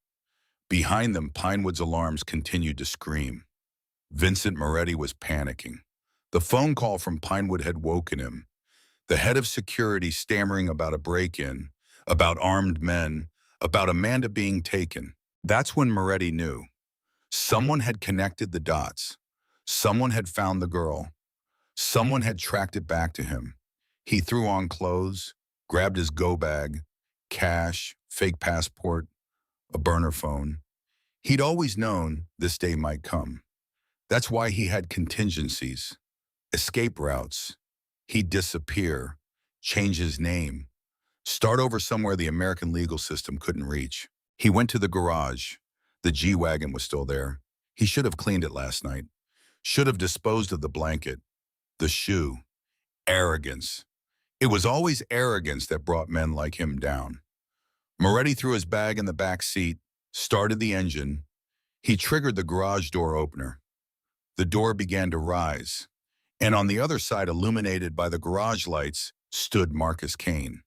Behind them, Pinewood's alarms continued to scream. Vincent Moretti was panicking. The phone call from Pinewood had woken him. The head of security stammering about a break-in, about armed men, about Amanda being taken. That's when Moretti knew. Someone had connected the dots. Someone had found the girl. Someone had tracked it back to him. He threw on clothes, grabbed his go bag, cash, fake passport, a burner phone. He'd always known this day might come. That's why he had contingencies, escape routes. He'd disappear, change his name, start over somewhere the American legal system couldn't reach. He went to the garage. The G-Wagon was still there. He should have cleaned it last night. Should have disposed of the blanket, the shoe. Arrogance. It was always arrogance that brought men like him down. Moretti threw his bag in the back seat, started the engine. He triggered the garage door opener. The door began to rise, and on the other side, illuminated by the garage lights, stood Marcus Cain.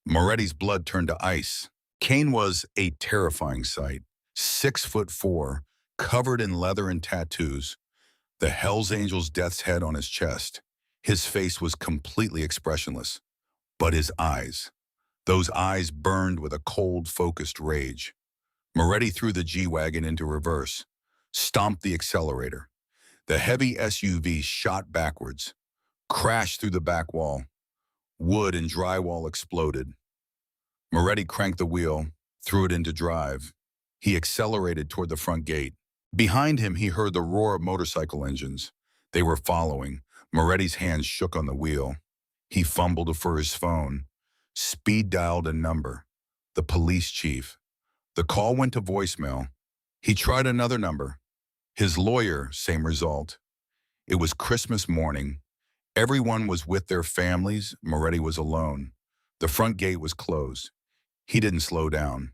Moretti's blood turned to ice. Cain was a terrifying sight. 6'4", covered in leather and tattoos, the Hells Angels' death's head on his chest. His face was completely expressionless, but his eyes, those eyes burned with a cold, focused rage. Moretti threw the G-Wagon into reverse, stomped the accelerator. The heavy SUV shot backwards, crashed through the back wall. Wood and drywall exploded. Moretti cranked the wheel, threw it into drive. He accelerated toward the front gate. Behind him, he heard the roar of motorcycle engines. They were following. Moretti's hands shook on the wheel. He fumbled for his phone. Speed dialed a number. The police chief. The call went to voicemail. He tried another number. His lawyer, same result. It was Christmas morning. Everyone was with their families. Moretti was alone. The front gate was closed. He didn't slow down.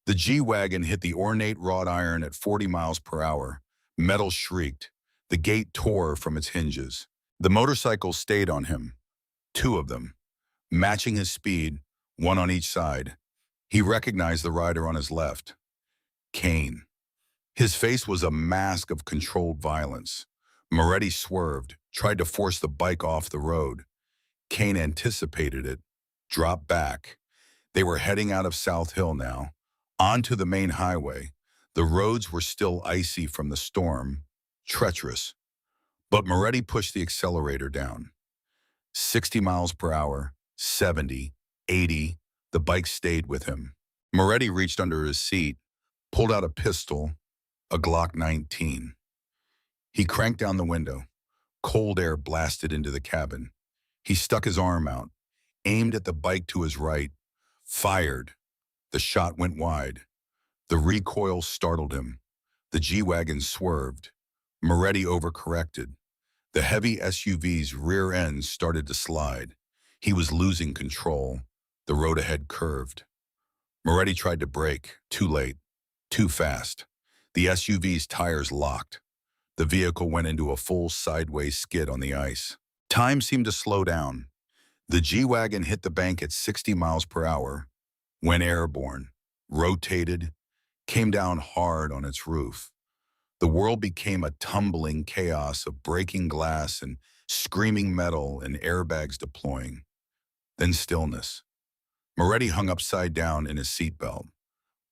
The G-Wagon hit the ornate wrought iron at 40 miles per hour. Metal shrieked. The gate tore from its hinges. The motorcycles stayed on him. 2 of them, matching his speed, one on each side. He recognized the rider on his left. Cain. His face was a mask of controlled violence. Moretti swerved, tried to force the bike off the road. Cain anticipated it, dropped back. They were heading out of South Hill now, onto the main highway. The roads were still icy from the storm, treacherous. But Moretti pushed the accelerator down. 60 miles per hour, 70, 80, the bike stayed with him. Moretti reached under his seat, pulled out a pistol, a Glock 19. He cranked down the window. Cold air blasted into the cabin. He stuck his arm out, aimed at the bike to his right, fired. The shot went wide. The recoil startled him. The G-Wagon swerved. Moretti overcorrected. The heavy SUV's rear end started to slide. He was losing control. The road ahead curved. Moretti tried to brake. Too late. Too fast. The SUV's tires locked. The vehicle went into a full sideways skid on the ice. Time seemed to slow down. The G-Wagon hit the bank at 60 miles per hour, went airborne, rotated, came down hard on its roof. The world became a tumbling chaos of breaking glass and screaming metal and airbags deploying. Then stillness. Moretti hung upside down in his seatbelt,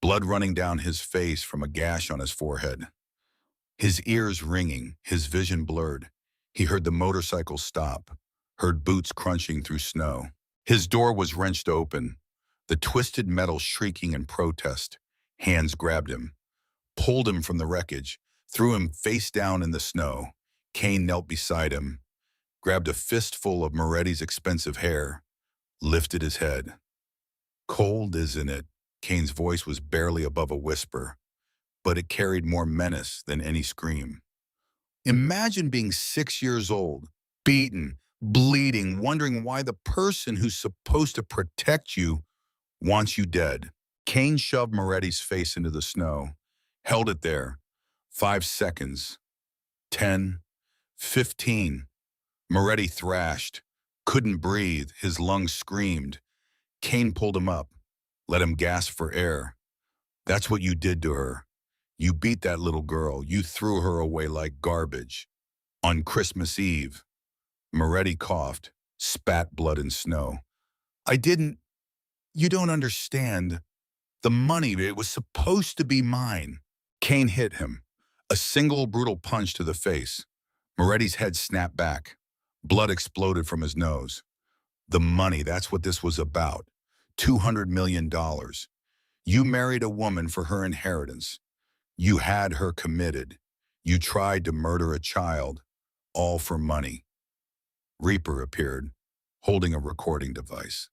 blood running down his face from a gash on his forehead. His ears ringing, his vision blurred. He heard the motorcycle stop, heard boots crunching through snow. His door was wrenched open, the twisted metal shrieking in protest. Hands grabbed him, pulled him from the wreckage, threw him face down in the snow. Cain knelt beside him, grabbed a fistful of Moretti's expensive hair, lifted his head. Cold, isn't it? Cain's voice was barely above a whisper, but it carried more menace than any scream. Imagine being 6 years old, beaten, bleeding, wondering why the person who's supposed to protect you wants you dead. Cain shoved Moretti's face into the snow, held it there. 5 seconds. 10. 15. Moretti thrashed, couldn't breathe, his lungs screamed. Cain pulled him up, let him gasp for air. That's what you did to her. You beat that little girl. You threw her away like garbage. On Christmas Eve. Moretti coughed, spat blood and snow. I didn't. You don't understand. The money, it was supposed to be mine. Cain hit him. A single brutal punch to the face. Moretti's head snapped back. Blood exploded from his nose. The money, that's what this was about. $200 million. You married a woman for her inheritance. You had her committed. You tried to murder a child, all for money. Reaper appeared, holding a recording device.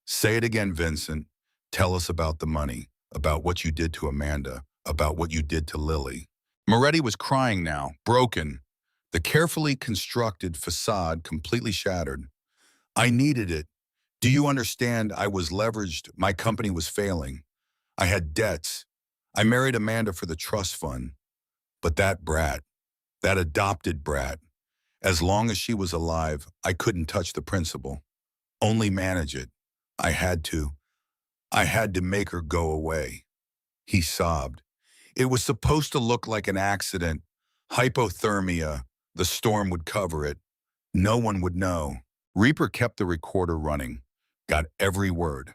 Say it again, Vincent. Tell us about the money, about what you did to Amanda, about what you did to Lily. Moretti was crying now, broken, the carefully constructed facade completely shattered. I needed it. Do you understand? I was leveraged. My company was failing. I had debts. I married Amanda for the trust fund. But that brat, that adopted brat, as long as she was alive, I couldn't touch the principal. Only manage it. I had to. I had to make her go away. He sobbed. It was supposed to look like an accident. Hypothermia. The storm would cover it. No one would know. Reaper kept the recorder running, got every word.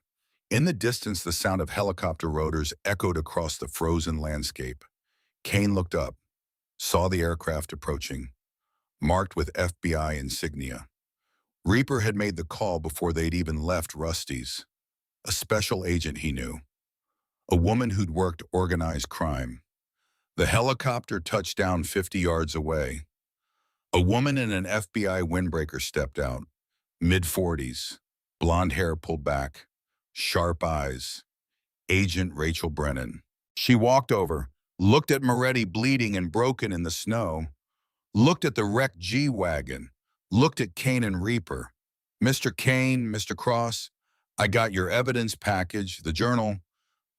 In the distance, the sound of helicopter rotors echoed across the frozen landscape. Cain looked up, saw the aircraft approaching, marked with FBI insignia. Reaper had made the call before they'd even left Rusty's. A special agent he knew. A woman who'd worked organized crime. The helicopter touched down 50 yards away. A woman in an FBI windbreaker stepped out, mid-40s, blonde hair pulled back, sharp eyes. Agent Rachel Brennan. She walked over, looked at Moretti bleeding and broken in the snow, looked at the wrecked G-Wagon, looked at Cain and Reaper. Mr. Cain, Mr. Cross, I got your evidence package, the journal,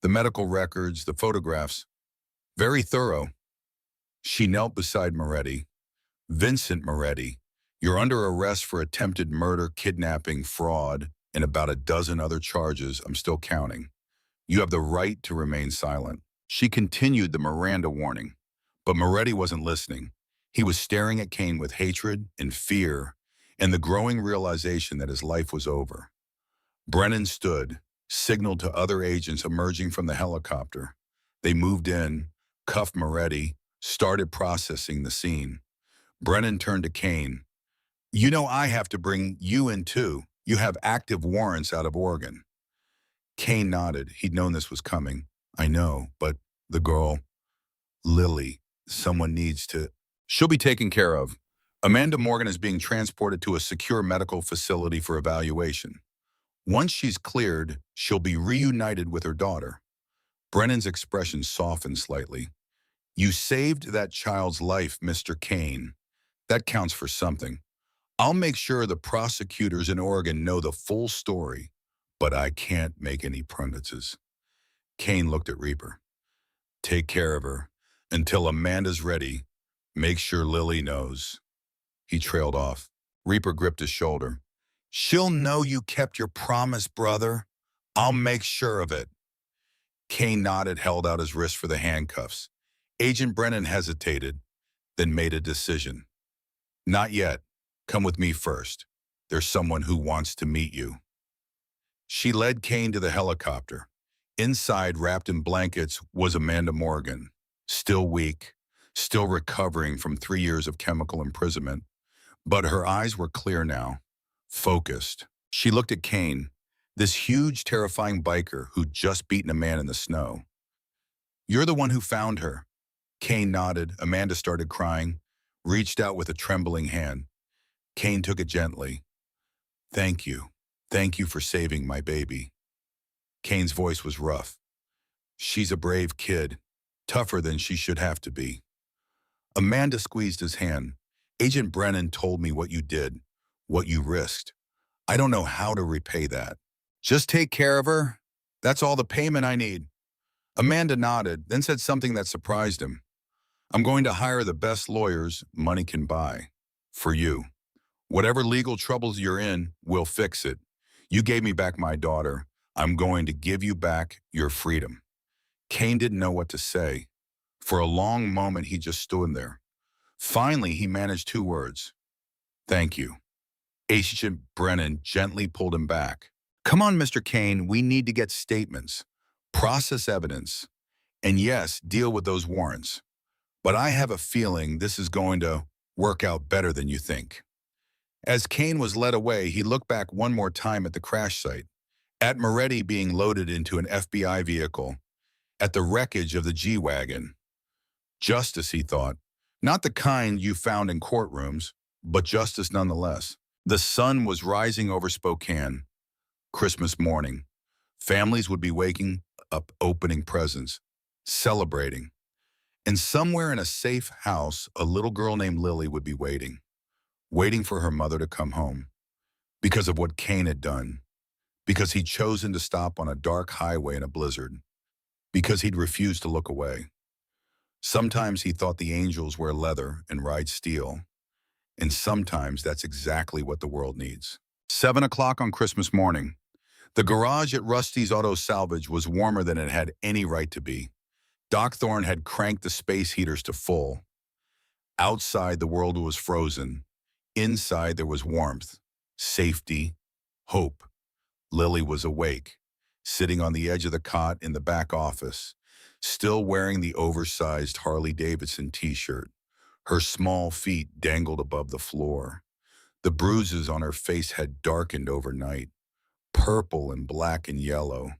the medical records, the photographs. Very thorough. She knelt beside Moretti. Vincent Moretti, you're under arrest for attempted murder, kidnapping, fraud, and about a dozen other charges I'm still counting. You have the right to remain silent. She continued the Miranda warning, but Moretti wasn't listening. He was staring at Cain with hatred and fear and the growing realization that his life was over. Brennan stood, signaled to other agents emerging from the helicopter. They moved in, cuffed Moretti, started processing the scene. Brennan turned to Cain. You know I have to bring you in too. You have active warrants out of Oregon. Cain nodded. He'd known this was coming. I know, but the girl, Lily, someone needs to... She'll be taken care of. Amanda Morgan is being transported to a secure medical facility for evaluation. Once she's cleared, she'll be reunited with her daughter. Brennan's expression softened slightly. You saved that child's life, Mr. Cain. That counts for something. I'll make sure the prosecutors in Oregon know the full story, but I can't make any promises. Cain looked at Reaper. Take care of her. Until Amanda's ready, make sure Lily knows. He trailed off. Reaper gripped his shoulder. She'll know you kept your promise, brother. I'll make sure of it. Cain nodded, held out his wrist for the handcuffs. Agent Brennan hesitated, then made a decision. Not yet. Come with me first. There's someone who wants to meet you. She led Cain to the helicopter. Inside, wrapped in blankets, was Amanda Morgan, still weak, still recovering from 3 years of chemical imprisonment. But her eyes were clear now, focused. She looked at Cain, this huge, terrifying biker who'd just beaten a man in the snow. You're the one who found her. Cain nodded. Amanda started crying, reached out with a trembling hand. Cain took it gently. Thank you. Thank you for saving my baby. Cain's voice was rough. She's a brave kid, tougher than she should have to be. Amanda squeezed his hand. Agent Brennan told me what you did, what you risked. I don't know how to repay that. Just take care of her. That's all the payment I need. Amanda nodded, then said something that surprised him. I'm going to hire the best lawyers money can buy. For you. Whatever legal troubles you're in, we'll fix it. You gave me back my daughter. I'm going to give you back your freedom. Cain didn't know what to say. For a long moment, he just stood there. Finally, he managed 2 words. Thank you. Agent Brennan gently pulled him back. Come on, Mr. Cain, we need to get statements. Process evidence. And yes, deal with those warrants. But I have a feeling this is going to work out better than you think. As Cain was led away, he looked back one more time at the crash site, at Moretti being loaded into an FBI vehicle, at the wreckage of the G-Wagon. Justice, he thought. Not the kind you found in courtrooms, but justice nonetheless. The sun was rising over Spokane. Christmas morning. Families would be waking up, opening presents, celebrating. And somewhere in a safe house, a little girl named Lily would be waiting for her mother to come home. Because of what Cain had done. Because he'd chosen to stop on a dark highway in a blizzard. Because he'd refused to look away. Sometimes he thought the angels wear leather and ride steel. And sometimes that's exactly what the world needs. 7 o'clock on Christmas morning. The garage at Rusty's Auto Salvage was warmer than it had any right to be. Doc Thorne had cranked the space heaters to full. Outside, the world was frozen. Inside, there was warmth, safety, hope. Lily was awake, sitting on the edge of the cot in the back office, still wearing the oversized Harley-Davidson t-shirt. Her small feet dangled above the floor. The bruises on her face had darkened overnight, purple and black and yellow,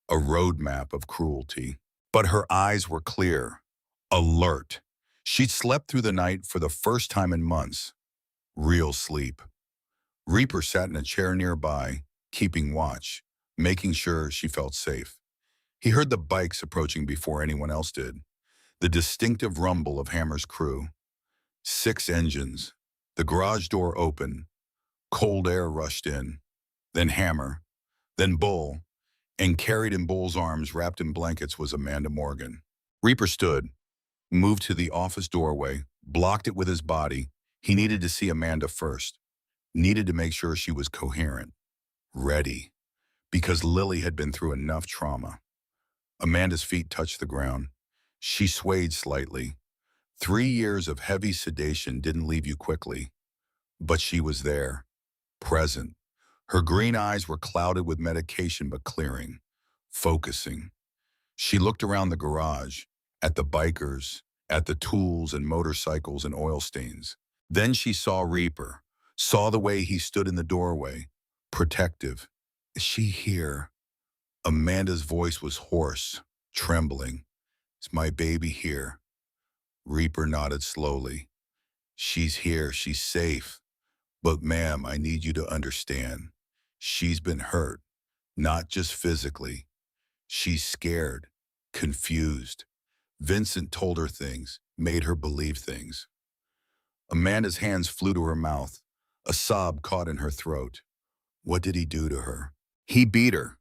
a roadmap of cruelty. But her eyes were clear, alert. She'd slept through the night for the first time in months. Real sleep. Reaper sat in a chair nearby, keeping watch, making sure she felt safe. He heard the bikes approaching before anyone else did. The distinctive rumble of Hammer's crew. 6 engines. The garage door opened. Cold air rushed in. Then Hammer. Then Bull. And carried in Bull's arms, wrapped in blankets, was Amanda Morgan. Reaper stood, moved to the office doorway, blocked it with his body. He needed to see Amanda first. Needed to make sure she was coherent. Ready. Because Lily had been through enough trauma. Amanda's feet touched the ground. She swayed slightly. 3 years of heavy sedation didn't leave you quickly. But she was there, present. Her green eyes were clouded with medication but clearing, focusing. She looked around the garage, at the bikers, at the tools and motorcycles and oil stains. Then she saw Reaper, saw the way he stood in the doorway, protective. Is she here? Amanda's voice was hoarse, trembling. Is my baby here? Reaper nodded slowly. She's here, she's safe. But ma'am, I need you to understand. She's been hurt, not just physically. She's scared, confused, Vincent told her things, made her believe things. Amanda's hands flew to her mouth. A sob caught in her throat. What did he do to her? He beat her.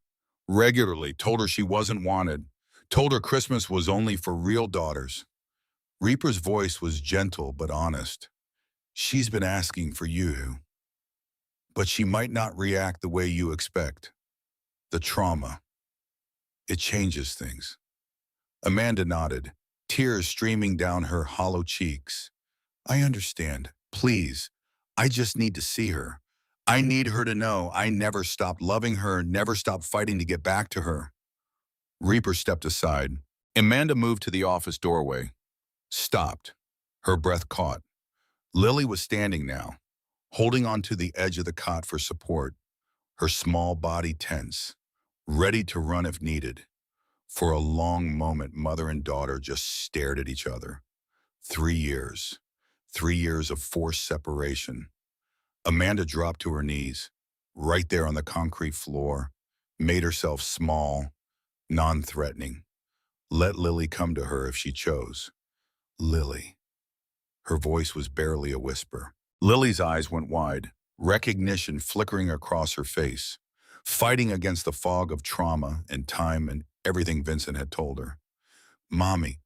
Regularly, told her she wasn't wanted. Told her Christmas was only for real daughters. Reaper's voice was gentle but honest. She's been asking for you, but she might not react the way you expect. The trauma, it changes things. Amanda nodded, tears streaming down her hollow cheeks. I understand. Please, I just need to see her. I need her to know I never stopped loving her, never stopped fighting to get back to her. Reaper stepped aside. Amanda moved to the office doorway. Stopped. Her breath caught. Lily was standing now, holding onto the edge of the cot for support, her small body tense, ready to run if needed. For a long moment, mother and daughter just stared at each other. 3 years. 3 years of forced separation. Amanda dropped to her knees, right there on the concrete floor, made herself small, non-threatening. Let Lily come to her if she chose. Lily. Her voice was barely a whisper. Lily's eyes went wide, recognition flickering across her face, fighting against the fog of trauma and time and everything Vincent had told her. Mommy.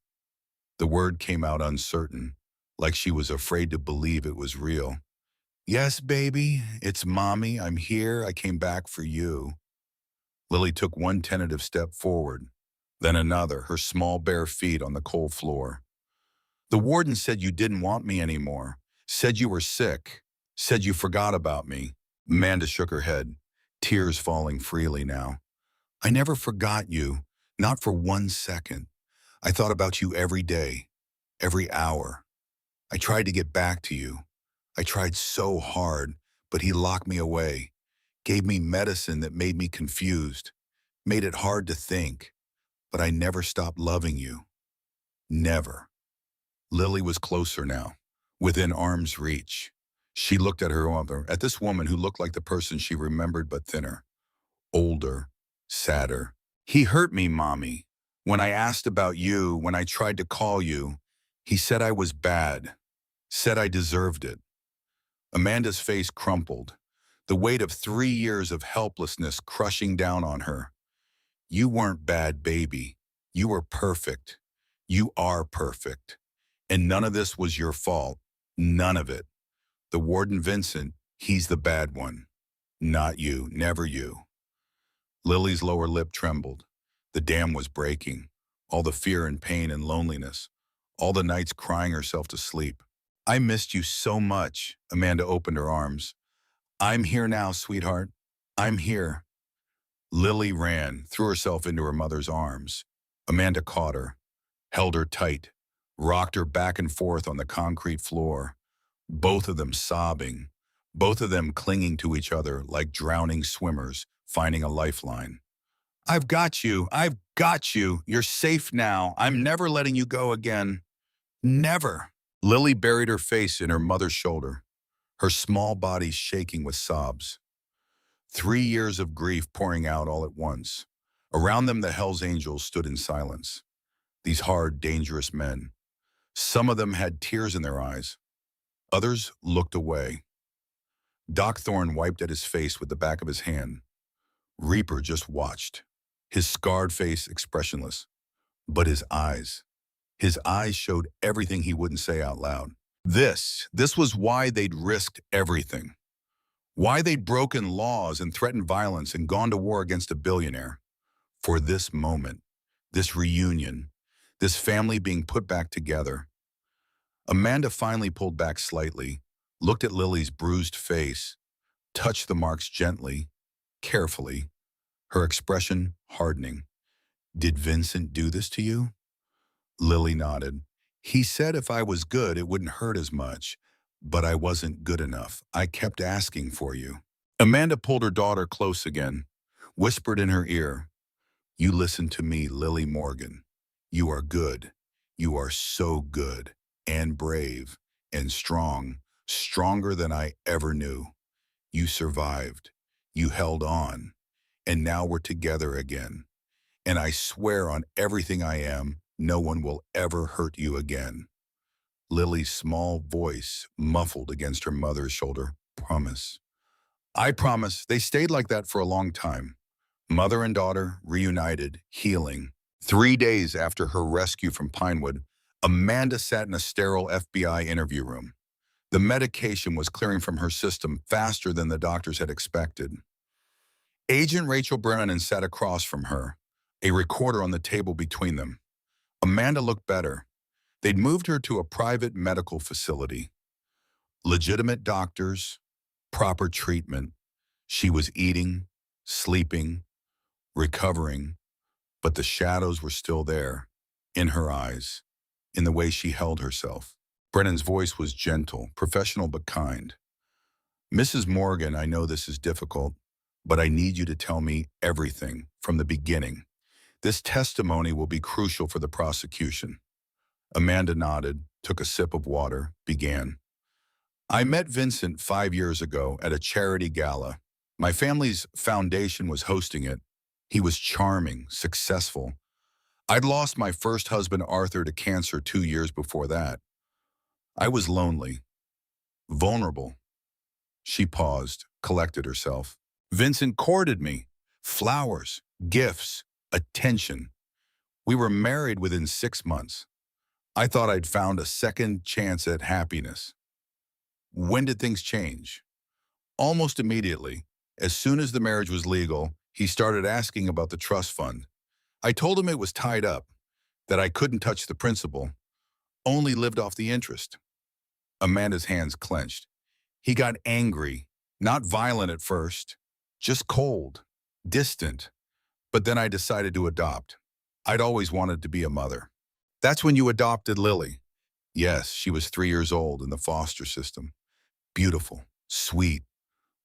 The word came out uncertain, like she was afraid to believe it was real. Yes, baby, it's Mommy. I'm here. I came back for you. Lily took one tentative step forward, then another, her small bare feet on the cold floor. The warden said you didn't want me anymore, said you were sick, said you forgot about me. Amanda shook her head, tears falling freely now. I never forgot you, not for 1 second. I thought about you every day, every hour. I tried to get back to you. I tried so hard, but he locked me away, gave me medicine that made me confused, made it hard to think. But I never stopped loving you. Never. Lily was closer now, within arm's reach. She looked at her mother, at this woman who looked like the person she remembered but thinner, older, sadder. He hurt me, Mommy. When I asked about you, when I tried to call you, he said I was bad, said I deserved it. Amanda's face crumpled, the weight of 3 years of helplessness crushing down on her. You weren't bad, baby. You were perfect. You are perfect. And none of this was your fault. None of it. The warden Vincent, he's the bad one. Not you, never you. Lily's lower lip trembled. The dam was breaking. All the fear and pain and loneliness. All the nights crying herself to sleep. I missed you so much. Amanda opened her arms. I'm here now, sweetheart. I'm here. Lily ran, threw herself into her mother's arms. Amanda caught her, held her tight, rocked her back and forth on the concrete floor, both of them sobbing, both of them clinging to each other like drowning swimmers finding a lifeline. I've got you. I've got you. You're safe now. I'm never letting you go again. Never. Lily buried her face in her mother's shoulder, her small body shaking with sobs. 3 years of grief pouring out all at once. Around them, the Hell's Angels stood in silence. These hard, dangerous men. Some of them had tears in their eyes. Others looked away. Doc Thorne wiped at his face with the back of his hand. Reaper just watched, his scarred face expressionless. But his eyes showed everything he wouldn't say out loud. This was why they'd risked everything. Why they'd broken laws and threatened violence and gone to war against a billionaire. For this moment, this reunion, this family being put back together. Amanda finally pulled back slightly, looked at Lily's bruised face, touched the marks gently, carefully, her expression hardening. Did Vincent do this to you? Lily nodded. He said if I was good, it wouldn't hurt as much. But I wasn't good enough. I kept asking for you. Amanda pulled her daughter close again, whispered in her ear, you listen to me, Lily Morgan. You are good. You are so good and brave and strong, stronger than I ever knew. You survived. You held on. And now we're together again. And I swear on everything I am, No one will ever hurt you again. Lily's small voice muffled against her mother's shoulder. Promise. I promise. They stayed like that for a long time. Mother and daughter reunited, healing. 3 days after her rescue from Pinewood, Amanda sat in a sterile FBI interview room. The medication was clearing from her system faster than the doctors had expected. Agent Rachel Brennan sat across from her, a recorder on the table between them. Amanda looked better. They'd moved her to a private medical facility. Legitimate doctors, proper treatment. She was eating, sleeping, recovering, but the shadows were still there, in her eyes, in the way she held herself. Brennan's voice was gentle, professional but kind. Mrs. Morgan, I know this is difficult, but I need you to tell me everything from the beginning. This testimony will be crucial for the prosecution. Amanda nodded, took a sip of water, began. I met Vincent 5 years ago at a charity gala. My family's foundation was hosting it. He was charming, successful. I'd lost my first husband, Arthur, to cancer 2 years before that. I was lonely, vulnerable. She paused, collected herself. Vincent courted me. Flowers, gifts, attention. We were married within 6 months. I thought I'd found a second chance at happiness. When did things change? Almost immediately. As soon as the marriage was legal, he started asking about the trust fund. I told him it was tied up, that I couldn't touch the principal, only lived off the interest. Amanda's hands clenched. He got angry, not violent at first, just cold, distant. But then I decided to adopt. I'd always wanted to be a mother. That's when you adopted Lily. Yes, she was 3 years old in the foster system. Beautiful, sweet,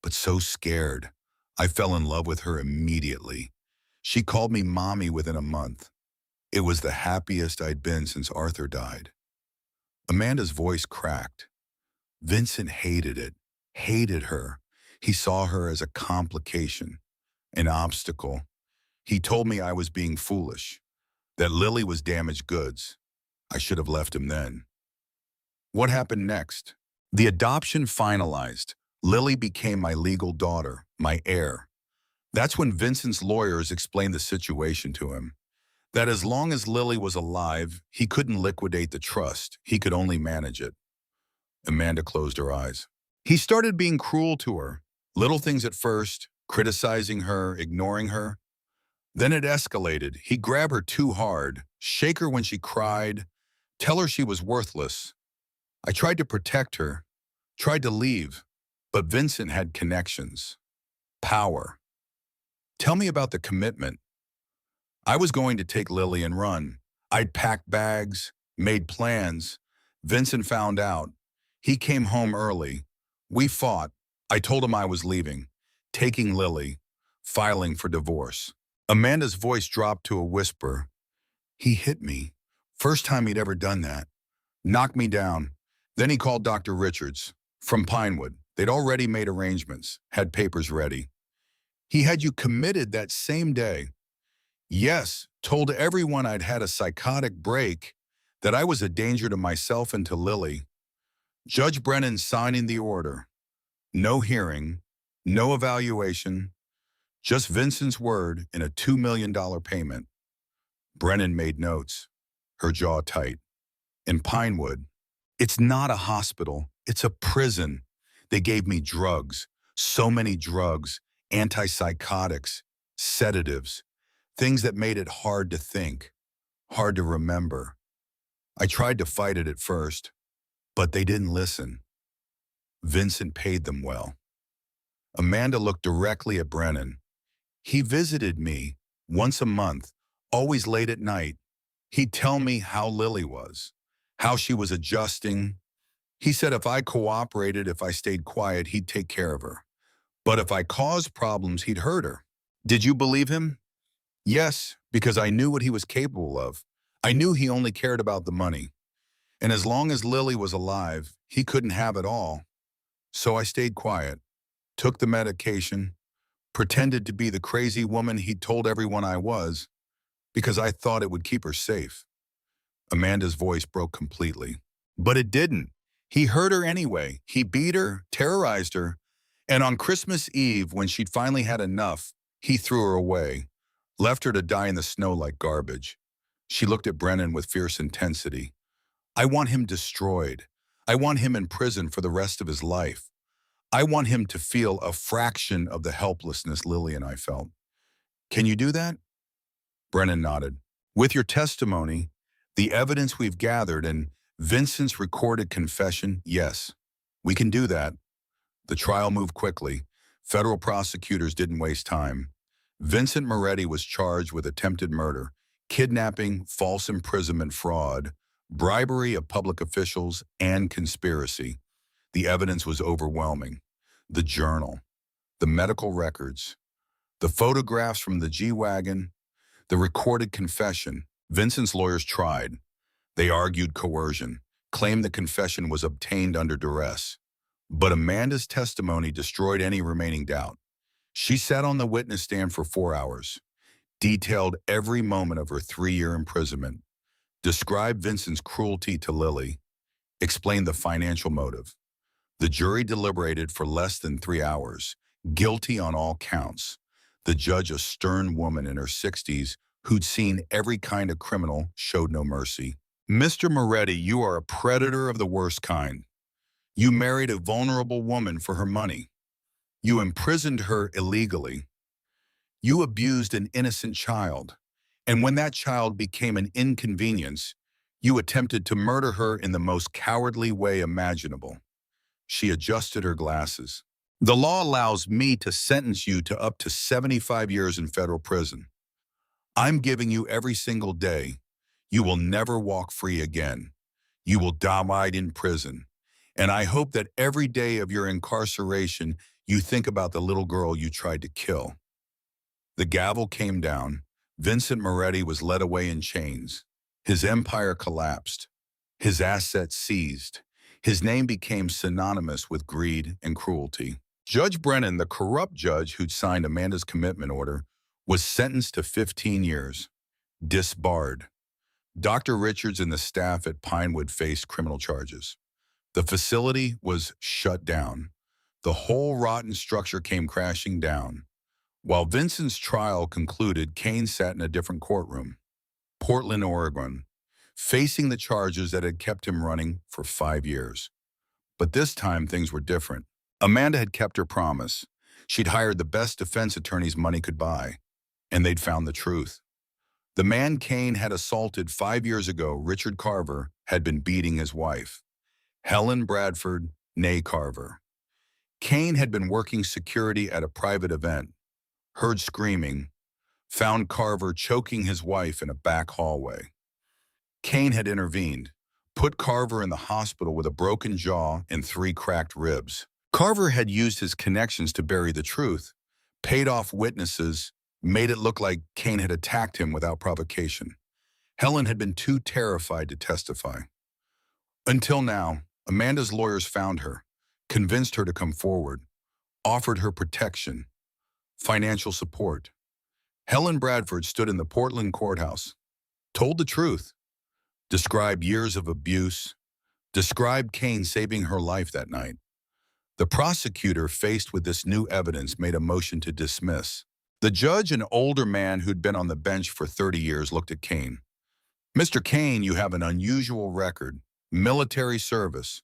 but so scared. I fell in love with her immediately. She called me mommy within a month. It was the happiest I'd been since Arthur died. Amanda's voice cracked. Vincent hated it, hated her. He saw her as a complication, an obstacle. He told me I was being foolish, that Lily was damaged goods. I should have left him then. What happened next? The adoption finalized. Lily became my legal daughter, my heir. That's when Vincent's lawyers explained the situation to him. That as long as Lily was alive, he couldn't liquidate the trust. He could only manage it. Amanda closed her eyes. He started being cruel to her. Little things at first, criticizing her, ignoring her. Then it escalated. He'd grab her too hard, shake her when she cried, tell her she was worthless. I tried to protect her, tried to leave, but Vincent had connections, power. Tell me about the commitment. I was going to take Lily and run. I'd packed bags, made plans. Vincent found out. He came home early. We fought. I told him I was leaving, taking Lily, filing for divorce. Amanda's voice dropped to a whisper. He hit me. First time he'd ever done that. Knocked me down. Then he called Dr. Richards from Pinewood. They'd already made arrangements, had papers ready. He had you committed that same day. Yes, told everyone I'd had a psychotic break, that I was a danger to myself and to Lily. Judge Brennan signing the order. No hearing, no evaluation, just Vincent's word in a $2 million payment. Brennan made notes, her jaw tight. In Pinewood, it's not a hospital, it's a prison. They gave me drugs, so many drugs, antipsychotics, sedatives, things that made it hard to think, hard to remember. I tried to fight it at first, but they didn't listen. Vincent paid them well. Amanda looked directly at Brennan. He visited me once a month, always late at night. He'd tell me how Lily was, how she was adjusting. He said if I cooperated, if I stayed quiet, he'd take care of her. But if I caused problems, he'd hurt her. Did you believe him? Yes, because I knew what he was capable of. I knew he only cared about the money. And as long as Lily was alive, he couldn't have it all. So I stayed quiet, took the medication, pretended to be the crazy woman he'd told everyone I was, because I thought it would keep her safe. Amanda's voice broke completely. But it didn't. He hurt her anyway. He beat her, terrorized her, and on Christmas Eve, when she'd finally had enough, he threw her away, left her to die in the snow like garbage. She looked at Brennan with fierce intensity. I want him destroyed. I want him in prison for the rest of his life. I want him to feel a fraction of the helplessness Lily and I felt. Can you do that? Brennan nodded. With your testimony, the evidence we've gathered, and Vincent's recorded confession, yes, we can do that. The trial moved quickly. Federal prosecutors didn't waste time. Vincent Moretti was charged with attempted murder, kidnapping, false imprisonment fraud, bribery of public officials, and conspiracy. The evidence was overwhelming. The journal, the medical records, the photographs from the G-Wagon, the recorded confession. Vincent's lawyers tried. They argued coercion, claimed the confession was obtained under duress. But Amanda's testimony destroyed any remaining doubt. She sat on the witness stand for 4 hours, detailed every moment of her 3-year imprisonment, described Vincent's cruelty to Lily, explained the financial motive. The jury deliberated for less than 3 hours, guilty on all counts. The judge, a stern woman in her 60s who'd seen every kind of criminal, showed no mercy. Mr. Moretti, you are a predator of the worst kind. You married a vulnerable woman for her money. You imprisoned her illegally. You abused an innocent child. And when that child became an inconvenience, you attempted to murder her in the most cowardly way imaginable. She adjusted her glasses. The law allows me to sentence you to up to 75 years in federal prison. I'm giving you every single day. You will never walk free again. You will die in prison. And I hope that every day of your incarceration, you think about the little girl you tried to kill. The gavel came down. Vincent Moretti was led away in chains. His empire collapsed. His assets seized. His name became synonymous with greed and cruelty. Judge Brennan, the corrupt judge who'd signed Amanda's commitment order, was sentenced to 15 years, disbarred. Dr. Richards and the staff at Pinewood faced criminal charges. The facility was shut down. The whole rotten structure came crashing down. While Vincent's trial concluded, Cain sat in a different courtroom, Portland, Oregon, facing the charges that had kept him running for 5 years. But this time, things were different. Amanda had kept her promise. She'd hired the best defense attorneys money could buy, and they'd found the truth. The man Cain had assaulted 5 years ago, Richard Carver, had been beating his wife, Helen Bradford, née Carver. Cain had been working security at a private event, heard screaming, found Carver choking his wife in a back hallway. Cain had intervened, put Carver in the hospital with a broken jaw and 3 cracked ribs. Carver had used his connections to bury the truth, paid off witnesses, made it look like Cain had attacked him without provocation. Helen had been too terrified to testify. Until now, Amanda's lawyers found her, convinced her to come forward, offered her protection, financial support. Helen Bradford stood in the Portland courthouse, told the truth, described years of abuse, described Cain saving her life that night. The prosecutor, faced with this new evidence, made a motion to dismiss. The judge, an older man who'd been on the bench for 30 years, looked at Cain. Mr. Cain, you have an unusual record, military service,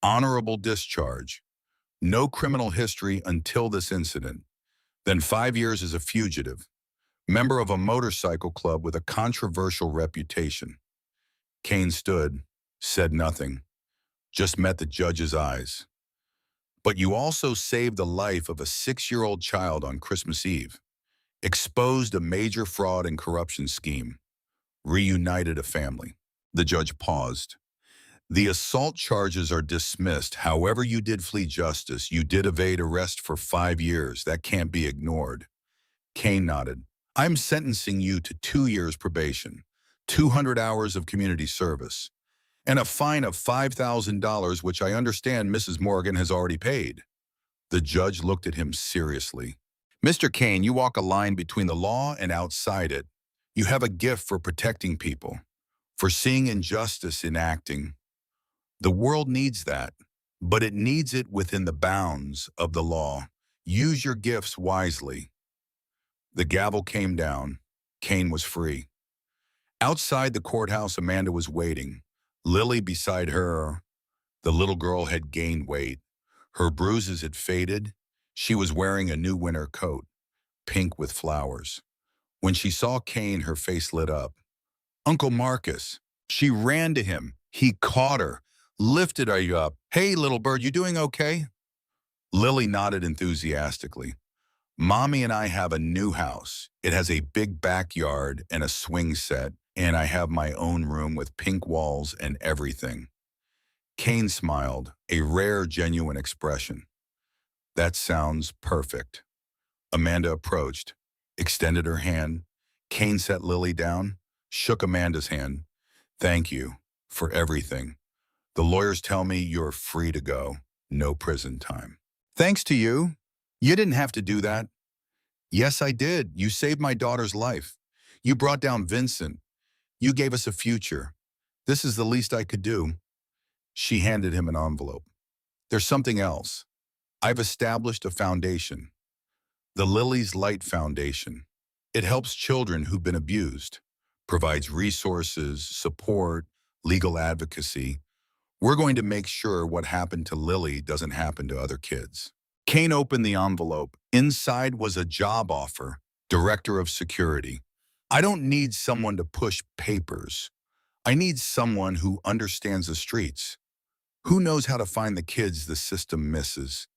honorable discharge, no criminal history until this incident, then 5 years as a fugitive, member of a motorcycle club with a controversial reputation. Cain stood, said nothing, just met the judge's eyes. But you also saved the life of a 6-year-old child on Christmas Eve, exposed a major fraud and corruption scheme, reunited a family. The judge paused. The assault charges are dismissed. However, you did flee justice. You did evade arrest for 5 years. That can't be ignored. Cain nodded. I'm sentencing you to 2 years probation, 200 hours of community service, and a fine of $5,000, which I understand Mrs. Morgan has already paid. The judge looked at him seriously. Mr. Cain, you walk a line between the law and outside it. You have a gift for protecting people, for seeing injustice in acting. The world needs that, but it needs it within the bounds of the law. Use your gifts wisely. The gavel came down. Cain was free. Outside the courthouse, Amanda was waiting. Lily beside her. The little girl had gained weight. Her bruises had faded. She was wearing a new winter coat, pink with flowers. When she saw Cain, her face lit up. Uncle Marcus. She ran to him. He caught her, lifted her up. Hey, little bird, you doing okay? Lily nodded enthusiastically. Mommy and I have a new house. It has a big backyard and a swing set, and I have my own room with pink walls and everything. Cain smiled, a rare, genuine expression. That sounds perfect. Amanda approached, extended her hand. Cain set Lily down, shook Amanda's hand. Thank you for everything. The lawyers tell me you're free to go. No prison time. Thanks to you. You didn't have to do that. Yes, I did. You saved my daughter's life. You brought down Vincent. You gave us a future. This is the least I could do. She handed him an envelope. There's something else. I've established a foundation. The Lily's Light Foundation. It helps children who've been abused, provides resources, support, legal advocacy. We're going to make sure what happened to Lily doesn't happen to other kids. Cain opened the envelope. Inside was a job offer, director of security. I don't need someone to push papers. I need someone who understands the streets, who knows how to find the kids the system misses,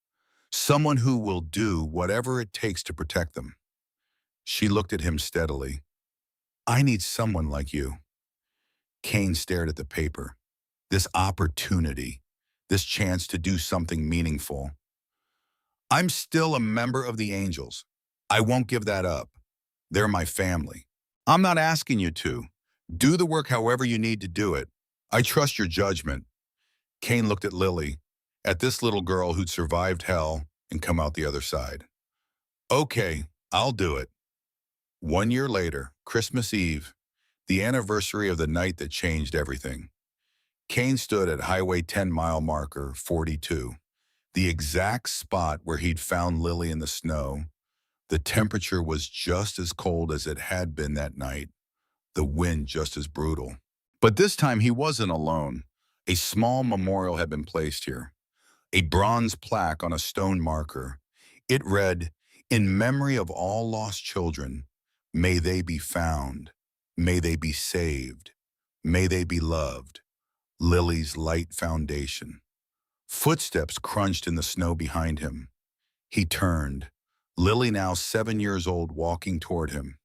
someone who will do whatever it takes to protect them. She looked at him steadily. I need someone like you. Cain stared at the paper. This opportunity, this chance to do something meaningful. I'm still a member of the Angels. I won't give that up. They're my family. I'm not asking you to. Do the work however you need to do it. I trust your judgment. Cain looked at Lily, at this little girl who'd survived hell and come out the other side. Okay, I'll do it. 1 year later, Christmas Eve, the anniversary of the night that changed everything. Cain stood at Highway 10 mile marker 42, the exact spot where he'd found Lily in the snow. The temperature was just as cold as it had been that night, the wind just as brutal. But this time he wasn't alone. A small memorial had been placed here, a bronze plaque on a stone marker. It read, "In memory of all lost children, may they be found, may they be saved, may they be loved. Lily's Light Foundation." Footsteps crunched in the snow behind him. He turned. Lily, now 7 years old, walking toward him.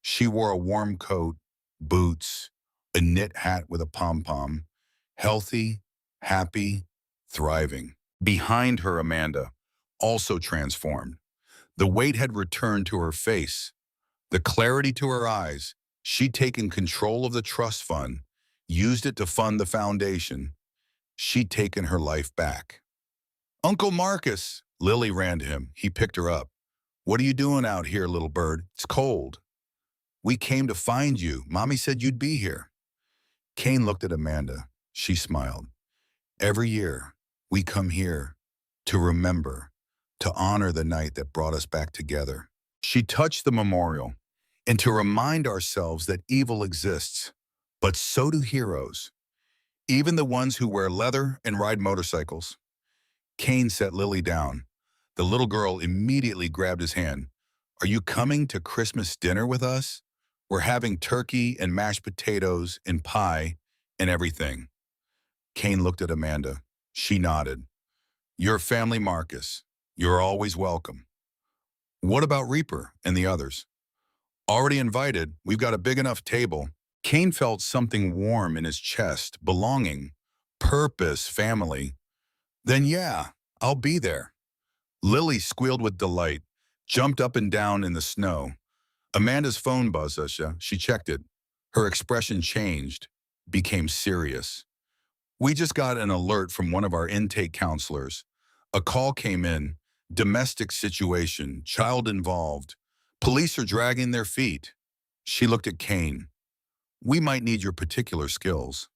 She wore a warm coat, boots, a knit hat with a pom-pom. Healthy, happy, thriving. Behind her, Amanda, also transformed. The weight had returned to her face, the clarity to her eyes. She'd taken control of the trust fund, used it to fund the foundation. She'd taken her life back. Uncle Marcus! Lily ran to him. He picked her up. What are you doing out here, little bird? It's cold. We came to find you. Mommy said you'd be here. Cain looked at Amanda. She smiled. Every year, we come here to remember, to honor the night that brought us back together. She touched the memorial, and to remind ourselves that evil exists, but so do heroes, even the ones who wear leather and ride motorcycles. Cain set Lily down. The little girl immediately grabbed his hand. Are you coming to Christmas dinner with us? We're having turkey and mashed potatoes and pie and everything. Cain looked at Amanda. She nodded. Your family, Marcus. You're always welcome. What about Reaper and the others? Already invited. We've got a big enough table. Cain felt something warm in his chest, belonging, purpose, family. Then yeah, I'll be there. Lily squealed with delight, jumped up and down in the snow. Amanda's phone buzzed. She checked it. Her expression changed, became serious. We just got an alert from one of our intake counselors. A call came in, domestic situation, child involved. Police are dragging their feet. She looked at Cain. We might need your particular skills.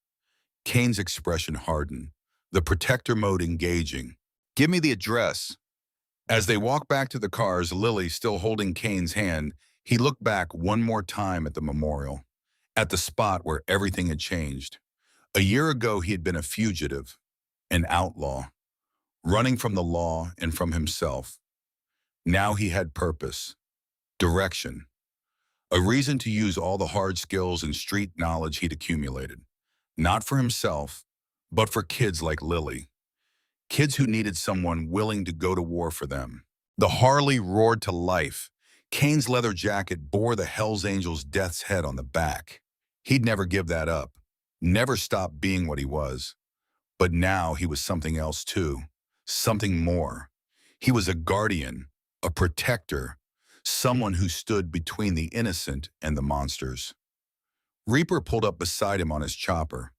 Kane's expression hardened, the protector mode engaging. Give me the address. As they walked back to the cars, Lily still holding Kane's hand, he looked back one more time at the memorial, at the spot where everything had changed. A year ago, he had been a fugitive, an outlaw, running from the law and from himself. Now he had purpose, direction, a reason to use all the hard skills and street knowledge he'd accumulated. Not for himself, but for kids like Lily. Kids who needed someone willing to go to war for them. The Harley roared to life. Kane's leather jacket bore the Hells Angels' death's head on the back. He'd never give that up, never stop being what he was. But now he was something else too, something more. He was a guardian, a protector, someone who stood between the innocent and the monsters. Reaper pulled up beside him on his chopper.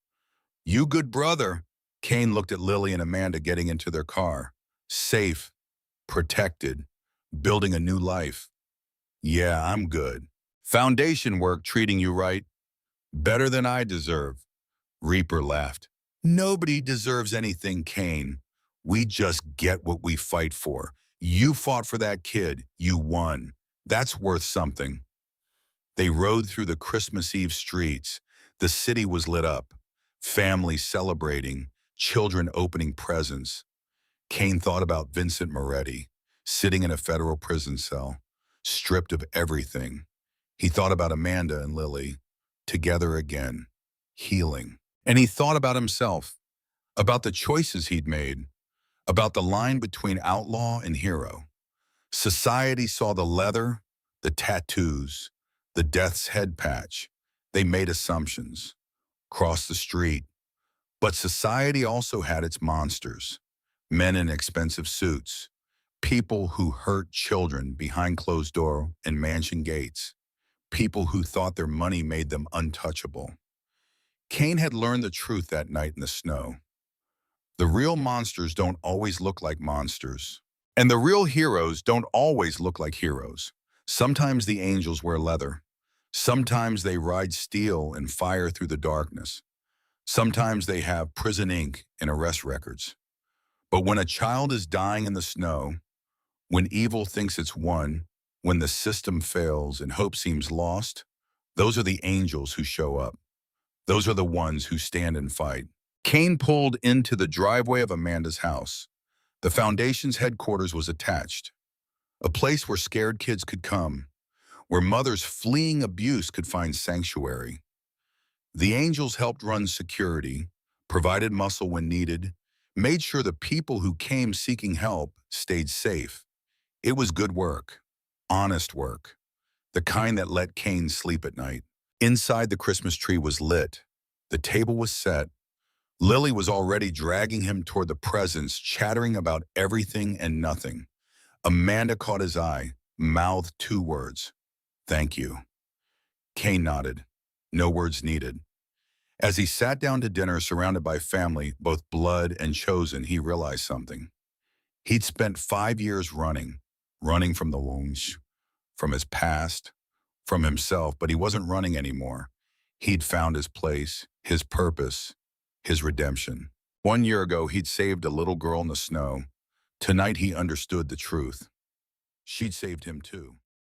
You good brother. Cain looked at Lily and Amanda getting into their car. Safe, protected, building a new life. Yeah, I'm good. Foundation work treating you right. Better than I deserve. Reaper laughed. Nobody deserves anything, Cain. We just get what we fight for. You fought for that kid. You won. That's worth something. They rode through the Christmas Eve streets. The city was lit up. Families celebrating, children opening presents. Cain thought about Vincent Moretti, sitting in a federal prison cell, stripped of everything. He thought about Amanda and Lily, together again, healing. And he thought about himself, about the choices he'd made, about the line between outlaw and hero. Society saw the leather, the tattoos, the death's head patch. They made assumptions, crossed the street. But society also had its monsters, men in expensive suits, people who hurt children behind closed door and mansion gates, people who thought their money made them untouchable. Cain had learned the truth that night in the snow. The real monsters don't always look like monsters. And the real heroes don't always look like heroes. Sometimes the angels wear leather. Sometimes they ride steel and fire through the darkness. Sometimes they have prison ink and arrest records. But when a child is dying in the snow, when evil thinks it's won, when the system fails and hope seems lost, those are the angels who show up. Those are the ones who stand and fight. Cain pulled into the driveway of Amanda's house. The Foundation's headquarters was attached, a place where scared kids could come, where mothers fleeing abuse could find sanctuary. The angels helped run security, provided muscle when needed, made sure the people who came seeking help stayed safe. It was good work, honest work, the kind that let Cain sleep at night. Inside, the Christmas tree was lit. The table was set. Lily was already dragging him toward the presents, chattering about everything and nothing. Amanda caught his eye, mouthed two words. Thank you. Cain nodded. No words needed. As he sat down to dinner surrounded by family, both blood and chosen, he realized something. He'd spent 5 years running from the wounds, from his past, from himself, but he wasn't running anymore. He'd found his place, his purpose, his redemption. 1 year ago, he'd saved a little girl in the snow. Tonight, he understood the truth. She'd saved him too.